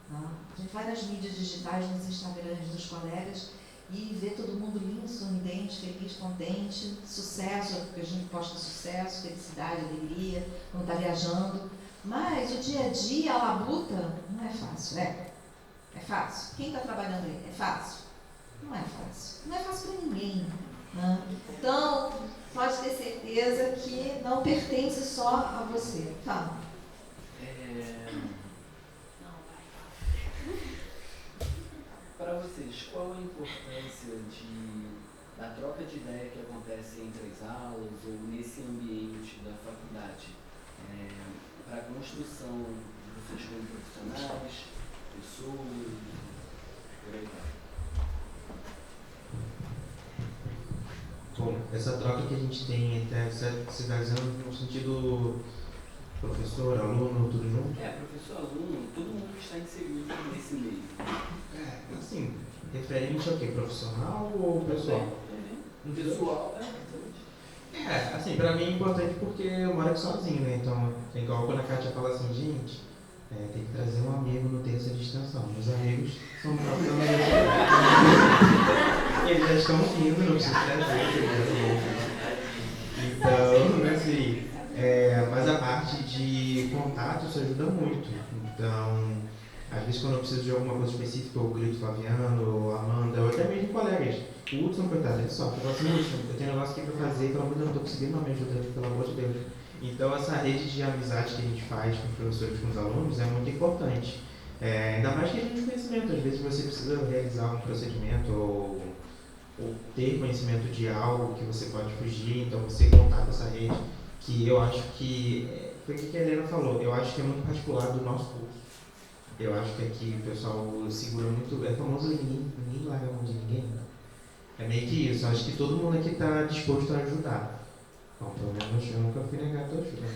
Não? A gente vai nas mídias digitais, nos Instagrams dos colegas, e ver todo mundo lindo, sorridente, feliz, contente, sucesso, porque a gente posta sucesso, felicidade, alegria, quando está viajando. Mas o dia a dia, a labuta, não é fácil. É fácil. Quem está trabalhando aí? É fácil? Não é fácil. Não é fácil para ninguém. Né? Então, pode ter certeza que não pertence só a você. Fala. Para vocês, qual a importância da troca de ideia que acontece entre as aulas ou nesse ambiente da faculdade para a construção de vocês como profissionais, pessoas, por aí vai? Bom, essa troca que a gente tem entre se baseando no sentido professor, aluno, tudo junto? Professor, aluno, todo mundo que está inserido nesse meio. Assim, referente ao quê? Profissional ou pessoal? Pessoal, assim, pra mim é importante porque eu moro aqui sozinho, né? Então, é igual quando a Kátia fala assim, gente, tem que trazer um amigo no terço de extensão. Meus amigos são próprios da universidade. Eles já estão vindo, não preciso trazer. Então, assim, mas a parte de contato, isso ajuda muito. Então, às vezes quando eu preciso de alguma coisa específica, eu grito Flaviano, ou Amanda, ou até mesmo colegas. O Hudson, coitado, ele sofre. Eu falo assim, Hudson, eu tenho um negócio aqui pra fazer, pelo amor de Deus, não estou conseguindo, não me ajuda, pelo amor de Deus. Então, essa rede de amizade que a gente faz com os professores e com os alunos é muito importante. Ainda mais que a gente tem conhecimento. Às vezes você precisa realizar um procedimento ou ter conhecimento de algo que você pode fugir, então você contar com essa rede, que eu acho que foi o que a Helena falou. Eu acho que é muito particular do nosso curso. Eu acho que aqui o pessoal segura muito. É famoso ninguém larga a mão de ninguém. É meio que isso. Eu acho que todo mundo aqui está disposto a ajudar. Bom, pelo menos eu nunca fui negado a ajuda.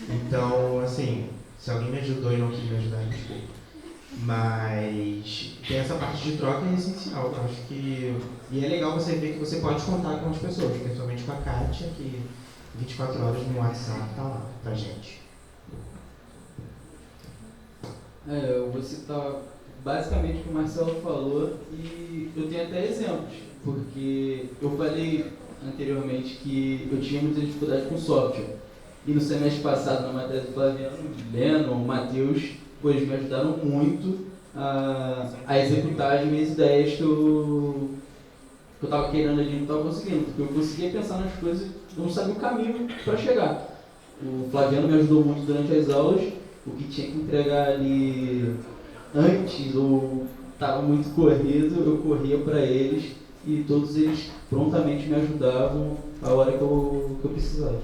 Então, assim, se alguém me ajudou e não quis me ajudar, desculpa. Mas tem essa parte de troca é essencial. Eu acho que. E é legal você ver que você pode contar com as pessoas, principalmente com a Kátia, que 24 horas no WhatsApp tá lá pra gente. Eu vou citar basicamente o que o Marcelo falou e eu tenho até exemplos, porque eu falei anteriormente que eu tinha muita dificuldade com software. E no semestre passado, na matéria do Flaviano, Leno, o Matheus, pois me ajudaram muito a executar as minhas ideias que eu estava querendo ali e não estava conseguindo, porque eu conseguia pensar nas coisas e não sabia o caminho para chegar. O Flaviano me ajudou muito durante as aulas, o que tinha que entregar ali antes ou estava muito corrido, eu corria para eles e todos eles prontamente me ajudavam a hora que eu precisava.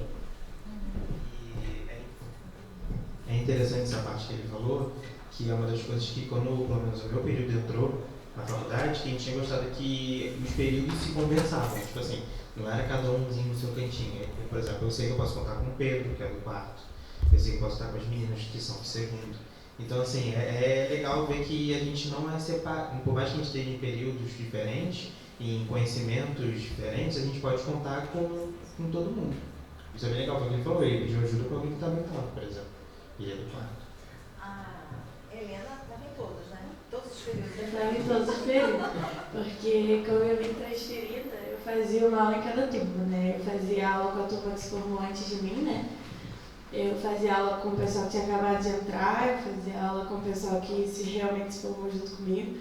É interessante essa parte que ele falou, que é uma das coisas que quando, pelo menos o meu período entrou na faculdade, que a gente tinha gostado que os períodos se conversavam, tipo assim, não era cada umzinho no seu cantinho. Por exemplo, eu sei que eu posso contar com o Pedro, que é do quarto, eu sei que eu posso estar com as meninas que são do segundo. Então, assim, é legal ver que a gente não é separado, por mais que a gente esteja em períodos diferentes, em conhecimentos diferentes, a gente pode contar com todo mundo. Isso é bem legal, porque ele falou, ele pediu ajuda para alguém que estava em quarto, por exemplo. E ele é do quarto. A Helena estava em todos, né? Todos os períodos. Eu estava em todos os períodos, porque como eu vim transferida, eu fazia uma aula em cada turma, né? Eu fazia aula com a turma que se formou antes de mim, né? Eu fazia aula com o pessoal que tinha acabado de entrar, eu fazia aula com o pessoal que realmente se formou junto comigo.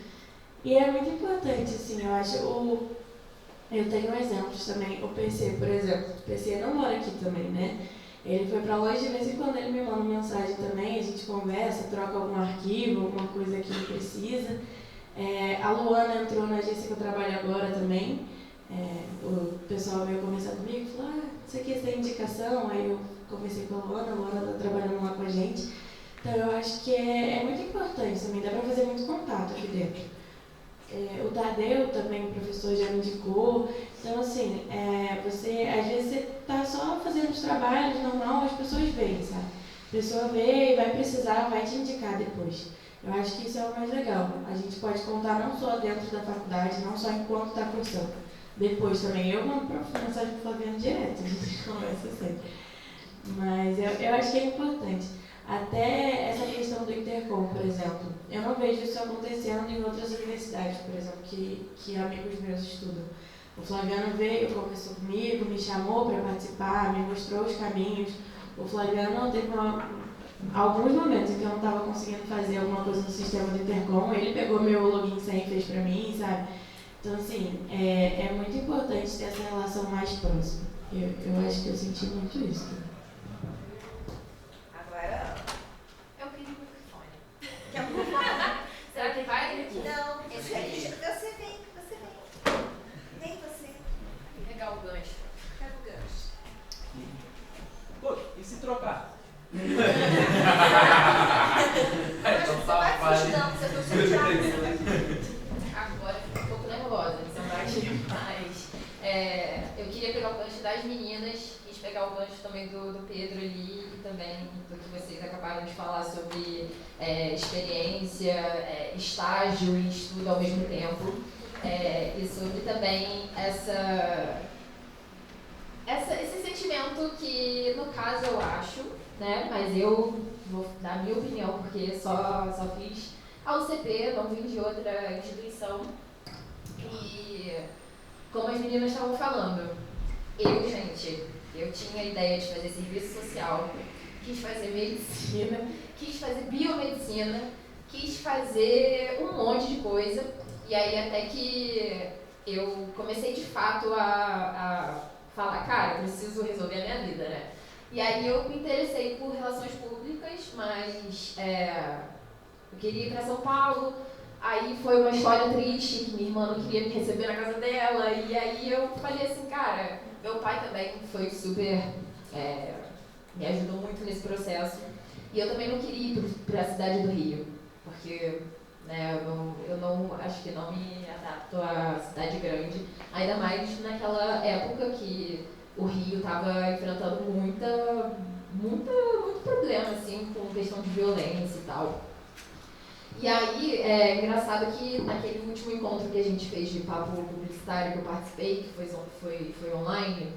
E é muito importante, assim, eu acho, eu tenho exemplos também, o PC, por exemplo, o PC não mora aqui também, né? Ele foi pra longe, de vez em quando ele me manda mensagem também, a gente conversa, troca algum arquivo, alguma coisa que ele precisa. A Luana entrou na agência que eu trabalho agora também. O pessoal veio conversar comigo e falou, isso aqui tem indicação, aí eu conversei com a Luana está trabalhando lá com a gente. Então eu acho que é muito importante também, dá para fazer muito contato aqui dentro. O Tadeu também, o professor já me indicou. Então, assim, você, às vezes você está só fazendo os trabalhos normal, as pessoas veem, sabe? A pessoa vê e vai precisar, vai te indicar depois. Eu acho que isso é o mais legal. A gente pode contar não só dentro da faculdade, não só enquanto está cursando. Depois também, eu mando mensagem para o Flaviano direto, a gente conversa sempre. Mas eu acho que é importante. Até essa questão do Intercom, por exemplo, eu não vejo isso acontecendo em outras universidades, por exemplo, que amigos meus estudam. O Flaviano veio, conversou comigo, me chamou para participar, me mostrou os caminhos. O Flaviano teve alguns momentos em que eu não estava conseguindo fazer alguma coisa no sistema do Intercom, ele pegou meu login sem e fez para mim, sabe? Então, assim, é muito importante ter essa relação mais próxima. Eu acho que eu senti muito isso. Agora, Eu queria um microfone. quer um microfone? Será que vai? Não, Esse aqui. você vem. Vem você. Pegar o gancho. Pega o gancho. Pô, e se trocar? Você vai fugir, não, você foi chateado. Agora eu tô um pouco nervosa, mas eu queria pegar o gancho das meninas, quis pegar o gancho também do Pedro ali e também do que vocês acabaram de falar sobre experiência, estágio e estudo ao mesmo tempo. E sobre também esse sentimento que, no caso, eu acho, né, mas eu vou dar a minha opinião, porque só fiz a UCP, não vim de outra instituição. E, como as meninas estavam falando, eu tinha a ideia de fazer serviço social, quis fazer medicina, quis fazer biomedicina, quis fazer um monte de coisa. E aí até que eu comecei de fato a falar, cara, eu preciso resolver a minha vida, né? E aí eu me interessei por relações públicas, mas eu queria ir para São Paulo. Aí foi uma história triste, que minha irmã não queria me receber na casa dela. E aí eu falei assim, cara, meu pai também foi super me ajudou muito nesse processo. E eu também não queria ir para a cidade do Rio, porque né, eu não acho que não me adapto à cidade grande, ainda mais naquela época que o Rio estava enfrentando muito problema assim, com questão de violência e tal. E aí, é engraçado que naquele último encontro que a gente fez de papo publicitário que eu participei, que foi online,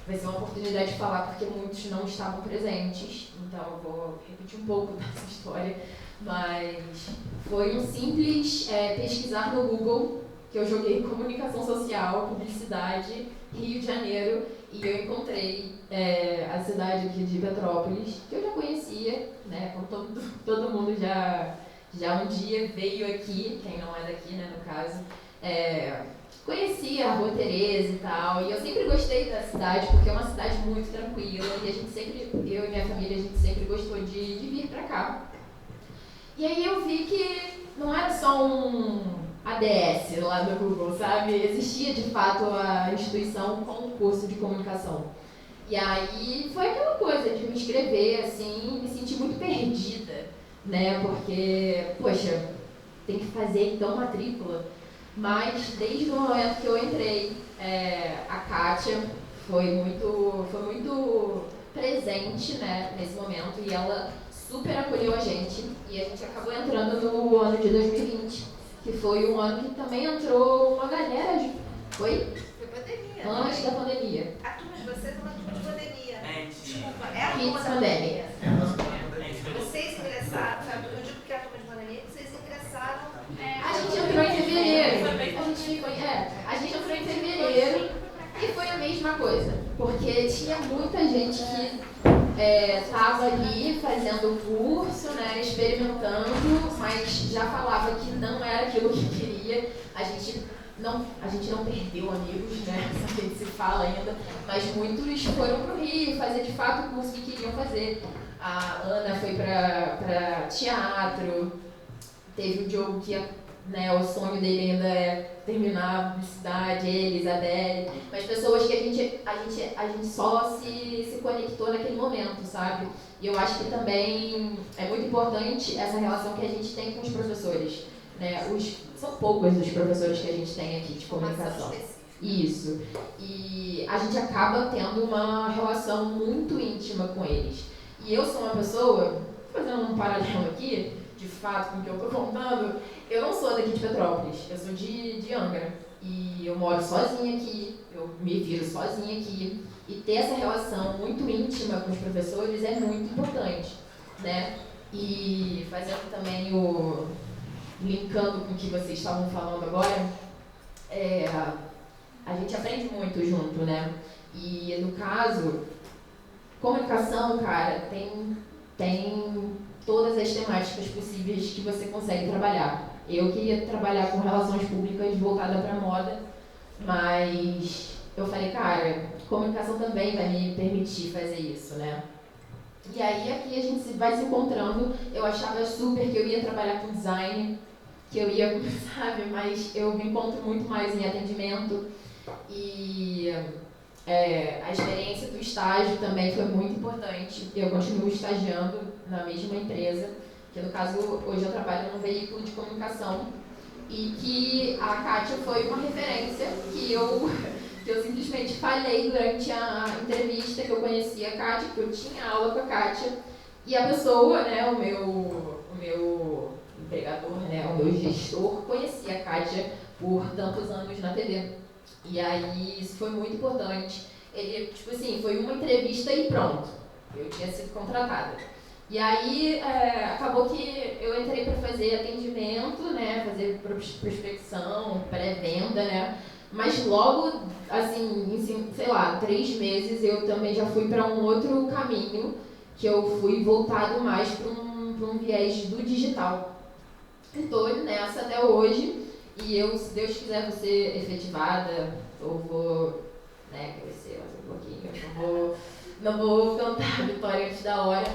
vai ser uma oportunidade de falar porque muitos não estavam presentes, então eu vou repetir um pouco dessa história, mas foi um simples pesquisar no Google, que eu joguei comunicação social, publicidade, Rio de Janeiro, e eu encontrei a cidade aqui de Petrópolis, que eu já conhecia, né, como todo mundo já um dia veio aqui, quem não é daqui, né, no caso, conhecia a Rua Tereza e tal, e eu sempre gostei da cidade, porque é uma cidade muito tranquila, e a gente sempre, eu e minha família, a gente sempre gostou de vir pra cá. E aí eu vi que não era só um ADS lá do Google, sabe? Existia de fato a instituição com um curso de comunicação. E aí foi aquela coisa de me inscrever, assim, me sentir muito perdida, né? Porque, poxa, tem que fazer então matrícula. Mas desde o momento que eu entrei, a Kátia foi muito presente, né, nesse momento, e ela super acolheu a gente, e a gente acabou entrando no ano de 2020, que foi um ano que também entrou uma galera de... Foi pandemia. Antes da pandemia. A turma de vocês é uma turma de pandemia. Desculpa, é a Kids turma da pandemia. pandemia. Vocês ingressaram, eu digo que é a turma de pandemia, vocês ingressaram... A gente entrou em fevereiro. A gente entrou em fevereiro e foi a mesma coisa, porque tinha muita gente que estava ali fazendo o curso, né, experimentando, mas já falava que não era aquilo que queria. A gente não perdeu amigos, né, a gente se fala ainda, mas muitos foram para o Rio fazer de fato o curso que queriam fazer. A Ana foi para teatro, teve o Diogo que o sonho dele ainda é terminar a publicidade, ele, Isabelle, mas pessoas que a gente só se conectou naquele momento, sabe? E eu acho que também é muito importante essa relação que a gente tem com os professores, né? São poucos os professores que a gente tem aqui de comunicação. Isso. E a gente acaba tendo uma relação muito íntima com eles. E eu sou uma pessoa, fazendo um paralelo aqui, de fato, com o que eu estou contando, eu não sou daqui de Petrópolis, eu sou de Angra. E eu moro sozinha aqui, eu me viro sozinha aqui. E ter essa relação muito íntima com os professores é muito importante, né? E fazendo também linkando com o que vocês estavam falando agora, a gente aprende muito junto, né? E no caso, comunicação, cara, tem todas as temáticas possíveis que você consegue trabalhar. Eu queria trabalhar com relações públicas voltada para moda, mas eu falei, cara, comunicação também vai me permitir fazer isso, né? E aí aqui a gente vai se encontrando. Eu achava super que eu ia trabalhar com design, que eu ia, sabe, mas eu me encontro muito mais em atendimento. E a experiência do estágio também foi muito importante. Eu continuo estagiando na mesma empresa, que no caso hoje eu trabalho num veículo de comunicação, e que a Kátia foi uma referência que eu simplesmente falei durante a entrevista que eu conhecia a Kátia, que eu tinha aula com a Kátia, e a pessoa, né, o meu empregador, né, o meu gestor, conhecia a Kátia por tantos anos na TV. E aí isso foi muito importante. Ele, tipo assim, foi uma entrevista e pronto. Eu tinha sido contratada. E aí acabou que eu entrei para fazer atendimento, né, fazer prospecção, pré-venda, né. Mas logo, assim, em, sei lá, 3 meses eu também já fui para um outro caminho, que eu fui voltado mais para um viés do digital. Estou nessa até hoje. E eu, se Deus quiser, vou ser efetivada, ou vou, né, crescer mais um pouquinho, não vou cantar a vitória antes da hora,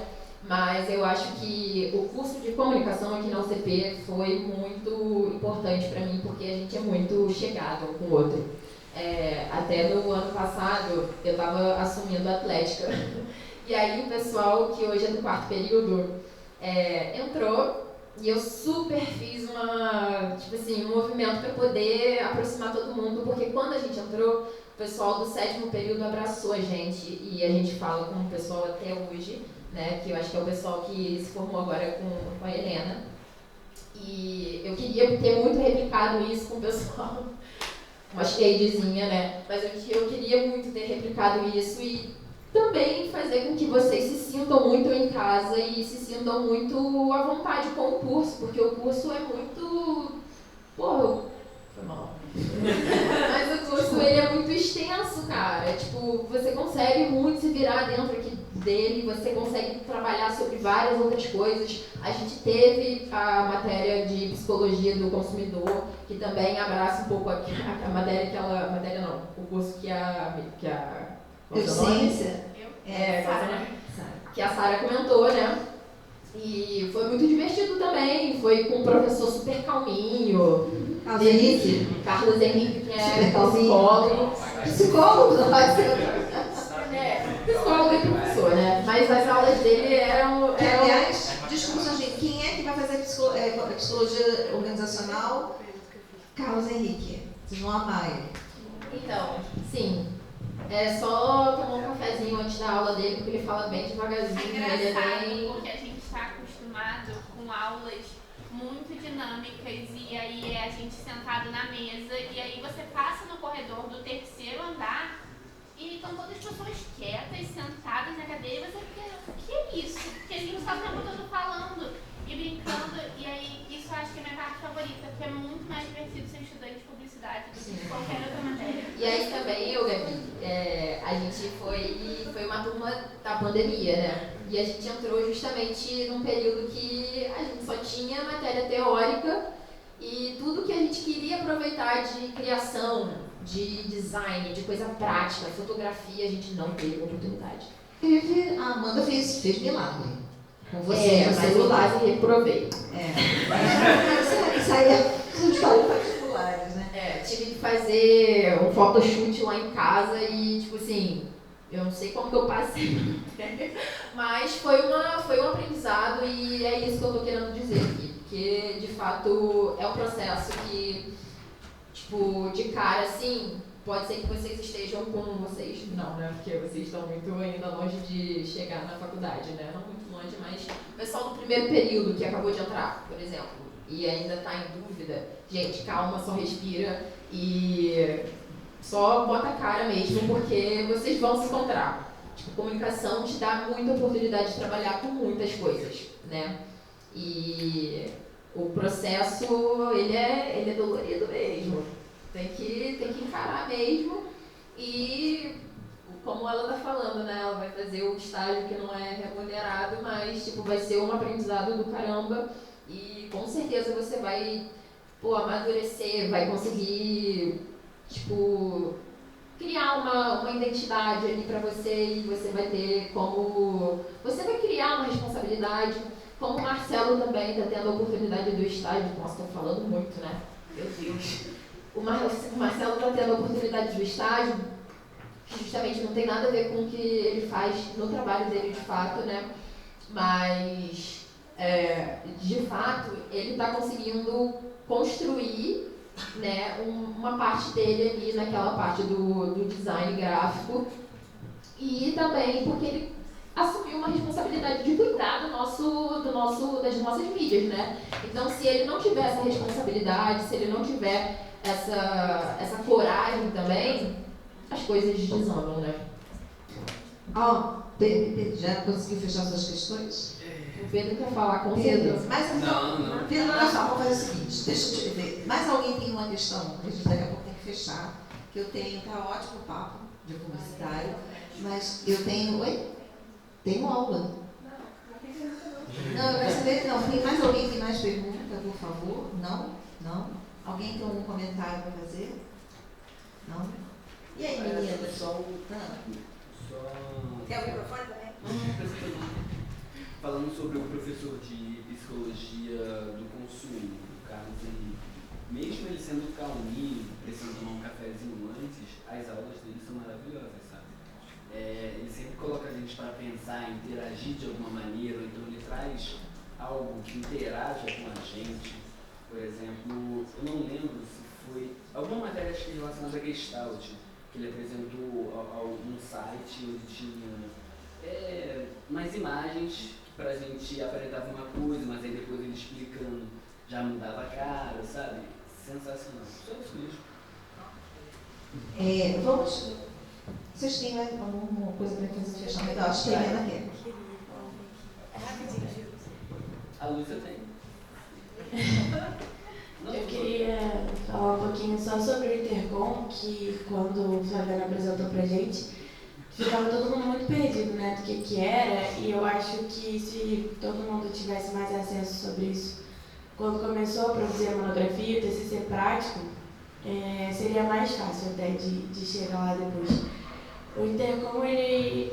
mas eu acho que o curso de comunicação aqui na UCP foi muito importante para mim, porque a gente é muito chegado um com o outro. Até no ano passado, eu estava assumindo a Atlética, E aí o pessoal que hoje é do 4º período entrou e eu super fiz um movimento para poder aproximar todo mundo, porque quando a gente entrou, o pessoal do 7º período abraçou a gente e a gente fala com o pessoal até hoje, né, que eu acho que é o pessoal que se formou agora com a Helena. E eu queria ter muito replicado isso com o pessoal, uma shadezinha, né, mas eu queria muito ter replicado isso e também fazer com que vocês se sintam muito em casa e se sintam muito à vontade com o curso, porque o curso é muito... Porra, foi mal. Mas o curso ele é muito extenso, cara. Tipo, você consegue muito se virar dentro aqui dele, você consegue trabalhar sobre várias outras coisas. A gente teve a matéria de psicologia do consumidor, que também abraça um pouco a matéria o curso que a Eficiência. Que a Sara comentou, né? E foi muito divertido também, foi com um professor super calminho. Carlos Henrique, que é psicólogo. Psicólogo e professor, né? Mas as aulas dele eram... Aliás, desculpa, gente, quem é que vai fazer psicologia organizacional? Carlos Henrique. Vocês vão amar ele. Então, sim. É só tomar um cafezinho antes da aula dele, porque ele fala bem devagarzinho. É ele engraçado, porque a gente está acostumado com aulas muito dinâmicas e aí é a gente sentado na mesa e aí você passa no corredor do 3º andar e estão todas as pessoas quietas, sentadas na cadeira e você fica, o que é isso? Porque a gente está o tempo todo falando e brincando e aí isso eu acho que é a minha parte favorita, porque é muito mais divertido ser estudante de publicidade do que qualquer outra matéria. E aí também, Gabi, a gente foi uma turma da pandemia, né? E a gente entrou justamente num período que a gente só tinha matéria teórica e tudo que a gente queria aproveitar de criação, de design, de coisa prática, fotografia, a gente não teve oportunidade. A Amanda fez milagre. Com você, no celular. Quase reprovei. Isso aí é os particulares, né? Tive que fazer um photoshoot lá em casa e, tipo assim, eu não sei como que eu passei, mas foi um aprendizado e é isso que eu tô querendo dizer aqui, porque, de fato, é um processo que, tipo, de cara, assim, pode ser que vocês estejam com vocês, não, né, porque vocês estão muito ainda longe de chegar na faculdade, né, não muito longe, mas o pessoal do 1º período que acabou de entrar, por exemplo, e ainda está em dúvida, gente, calma, só respira e só bota a cara mesmo, porque vocês vão se encontrar. Tipo, comunicação te dá muita oportunidade de trabalhar com muitas coisas, né? E o processo, ele é dolorido mesmo. Tem que encarar mesmo e, como ela tá falando, né? Ela vai fazer o estágio que não é remunerado, mas, tipo, vai ser um aprendizado do caramba e com certeza você vai, amadurecer, vai conseguir, tipo, criar uma identidade ali pra você e você vai ter como... Você vai criar uma responsabilidade, como o Marcelo também tá tendo a oportunidade do estágio. Nossa, tô falando muito, né? Meu Deus. O Marcelo tá tendo a oportunidade do estágio, que justamente não tem nada a ver com o que ele faz no trabalho dele de fato, né? Mas, de fato, ele está conseguindo construir, né, uma parte dele ali naquela parte do design gráfico e também porque ele assumiu uma responsabilidade de cuidar das nossas mídias, né? Então, se ele não tiver essa responsabilidade, se ele não tiver essa coragem também, as coisas desandam, né? Já conseguiu fechar suas questões? O Pedro quer falar com Pedro. certeza. Mas Não. Pedro, olha só, vamos fazer o seguinte, deixa eu te ver. Mais alguém tem uma questão? A gente daqui a pouco tem que fechar. Que eu tenho, tá ótimo o papo de publicitário, mas eu tenho. Oi? Tenho aula. Não, eu quero saber, não. Tem mais alguém que tem mais pergunta, por favor? Não? Não? Alguém tem algum comentário para fazer? Não? E aí, menina? Quer o microfone também? Falando sobre o professor de psicologia do consumo, o Carlos Henrique, mesmo ele sendo calminho, precisando tomar um cafezinho antes, as aulas dele são maravilhosas, sabe? ele sempre coloca a gente para pensar, interagir de alguma maneira, ou então ele traz algo que interaja com a gente. Por exemplo, eu não lembro se foi alguma matéria acho que relacionada a Gestalt, que ele apresentou um site onde tinha umas imagens para a gente apresentava uma coisa, mas aí depois ele explicando já mudava a cara, sabe? Sensacional. Só isso mesmo. Vamos. Vocês têm alguma coisa para fazer o fechamento? Eu acho que a Helena quer. É rapidinho. A Lúcia tem. Eu queria falar um pouquinho só sobre o Intercom, que quando o Flaviano apresentou pra gente, ficava todo mundo muito perdido, né, do que era, e eu acho que se todo mundo tivesse mais acesso sobre isso, quando começou a produzir a monografia, o TCC prático, seria mais fácil até de chegar lá depois. O Intercom, ele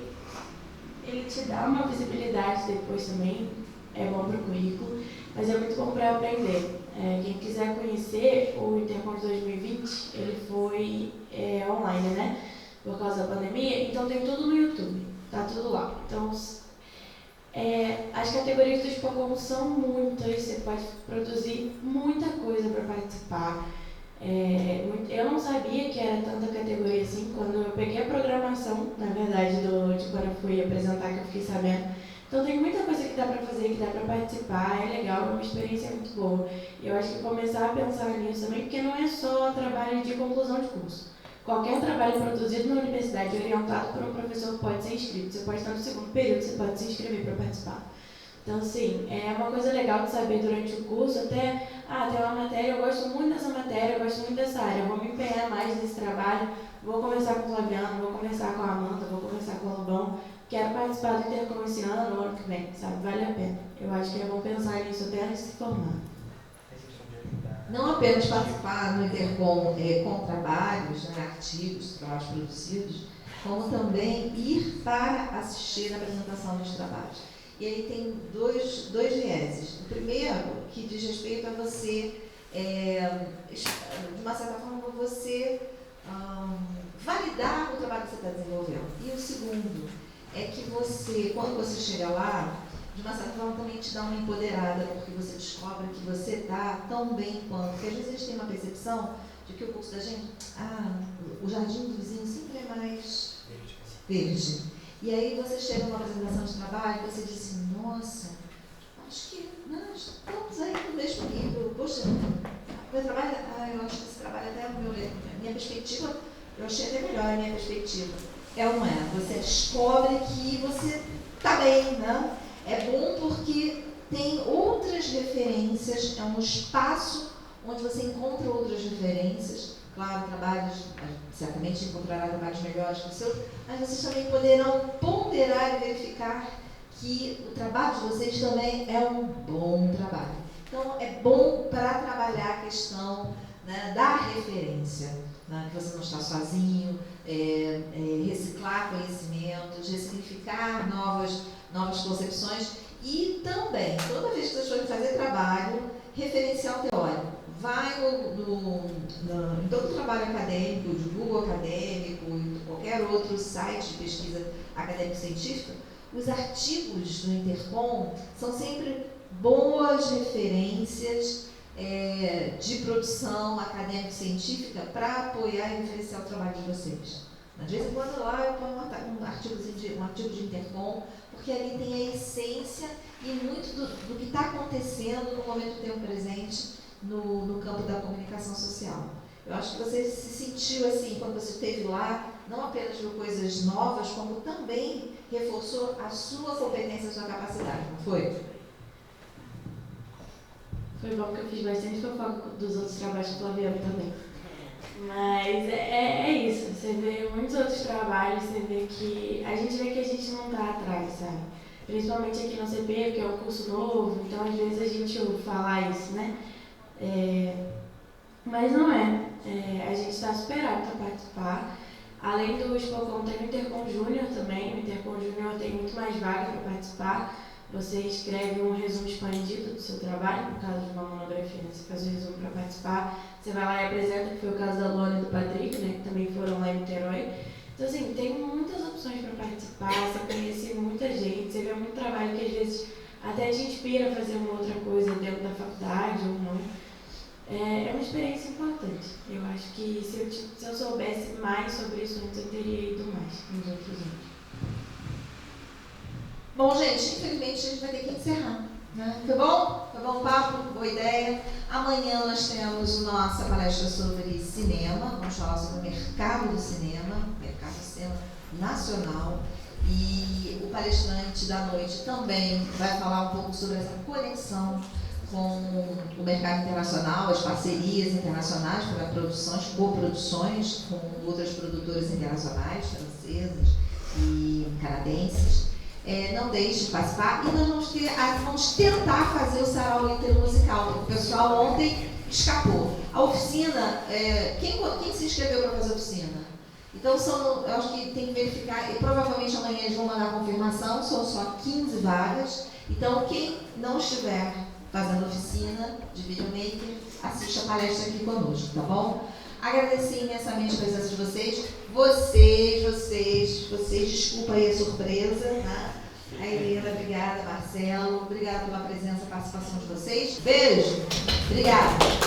te dá uma visibilidade depois também, é bom para o currículo, mas é muito bom para aprender. Quem quiser conhecer o Intercom de 2020, ele foi online, né? Por causa da pandemia, então tem tudo no YouTube, tá tudo lá. Então, as categorias do Spocom são muitas, você pode produzir muita coisa para participar. Eu não sabia que era tanta categoria assim, quando eu peguei a programação, na verdade, de quando eu fui apresentar, que eu fiquei sabendo. Então tem muita coisa que dá para fazer, que dá para participar, é legal, é uma experiência muito boa. E eu acho que começar a pensar nisso também, porque não é só trabalho de conclusão de curso. Qualquer trabalho produzido na universidade orientado por um professor pode ser inscrito. Você pode estar no segundo período, você pode se inscrever para participar. Então, assim, é uma coisa legal de saber durante o curso, até, tem uma matéria, eu gosto muito dessa matéria, eu gosto muito dessa área, eu vou me empenhar mais nesse trabalho, vou conversar com o Flaviano, vou conversar com a Amanda, vou conversar com o Lobão, quero participar do Intercom esse ano, no ano que vem, sabe? Vale a pena. Eu acho que é bom pensar nisso até antes de se formar. Não apenas participar no Intercom com trabalhos, artigos, trabalhos produzidos, como também ir para assistir a apresentação dos trabalhos. E aí tem dois vieses. O primeiro, que diz respeito a você, de uma certa forma, você validar o trabalho que você está desenvolvendo. E o segundo é que você, quando você chega lá, de uma certa forma também te dá uma empoderada, porque você descobre que você está tão bem quanto. Porque às vezes a gente tem uma percepção de que o curso da gente, o jardim do vizinho sempre é mais verde. E aí você chega numa apresentação de trabalho e você diz assim, nossa, acho que nós estamos aí no mesmo nível. Poxa, meu trabalho, eu acho que esse trabalho até minha perspectiva, eu achei até melhor a minha perspectiva. É ou não é? Você descobre que você está bem, né? É bom porque tem outras referências, é um espaço onde você encontra outras referências. Claro, trabalhos, certamente encontrará trabalhos melhores que o seu, mas vocês também poderão ponderar e verificar que o trabalho de vocês também é um bom trabalho. Então, é bom para trabalhar a questão, né, da referência, né, que você não está sozinho, reciclar conhecimentos, ressignificar novas concepções e também, toda vez que vocês forem fazer trabalho, referencial teórico. Vai em todo trabalho acadêmico, de Google acadêmico e qualquer outro site de pesquisa acadêmico-científica, os artigos do Intercom são sempre boas referências de produção acadêmico-científica para apoiar e referenciar o trabalho de vocês. De vez em quando lá eu ponho um artigo de Intercom, porque ali tem a essência e muito do que está acontecendo no momento do tempo presente no campo da comunicação social. Eu acho que você se sentiu assim, quando você esteve lá, não apenas viu coisas novas, como também reforçou a sua competência, a sua capacidade, não foi? Foi bom que eu fiz bastante fofoca dos outros trabalhos do Flaviano também. Mas é isso, você vê muitos outros trabalhos, você vê que a gente não está atrás, sabe? Principalmente aqui no CP, que é um curso novo, então às vezes a gente ouve falar isso, né? Mas não é. A gente está super apto a participar. Além do Spocom, tem o Intercom Júnior também. O Intercom Júnior tem muito mais vaga para participar. Você escreve um resumo expandido do seu trabalho, no caso de uma monografia, né? Você faz o resumo para participar. Você vai lá e apresenta, que foi o caso da Luana e do Patrick, né? Que também foram lá em Niterói. Então, assim, tem muitas opções para participar, você conhece muita gente, você vê muito trabalho que às vezes até te inspira a fazer uma outra coisa dentro da faculdade ou não. É uma experiência importante. Eu acho que se eu soubesse mais sobre isso antes, eu teria ido mais nos outros anos. Bom, gente, infelizmente a gente vai ter que encerrar. Né? Foi bom? Foi bom o papo? Boa ideia? Amanhã nós temos nossa palestra sobre cinema. Vamos falar sobre o mercado do cinema nacional. E o palestrante da noite também vai falar um pouco sobre essa conexão com o mercado internacional, as parcerias internacionais para produções, coproduções com outras produtoras internacionais, francesas e canadenses. Não deixe de participar. E nós vamos tentar fazer o sarau intermusical. O pessoal ontem escapou. A oficina, quem se inscreveu para fazer a oficina? Então, eu acho que tem que verificar, e provavelmente amanhã eles vão mandar a confirmação, são só 15 vagas. Então, quem não estiver fazendo oficina de videomaker, assista a palestra aqui conosco, tá bom? Agradecer imensamente a presença de vocês. Vocês, desculpa aí a surpresa, né? A Helena, obrigada, Marcelo, obrigada pela presença e participação de vocês. Beijo, obrigada.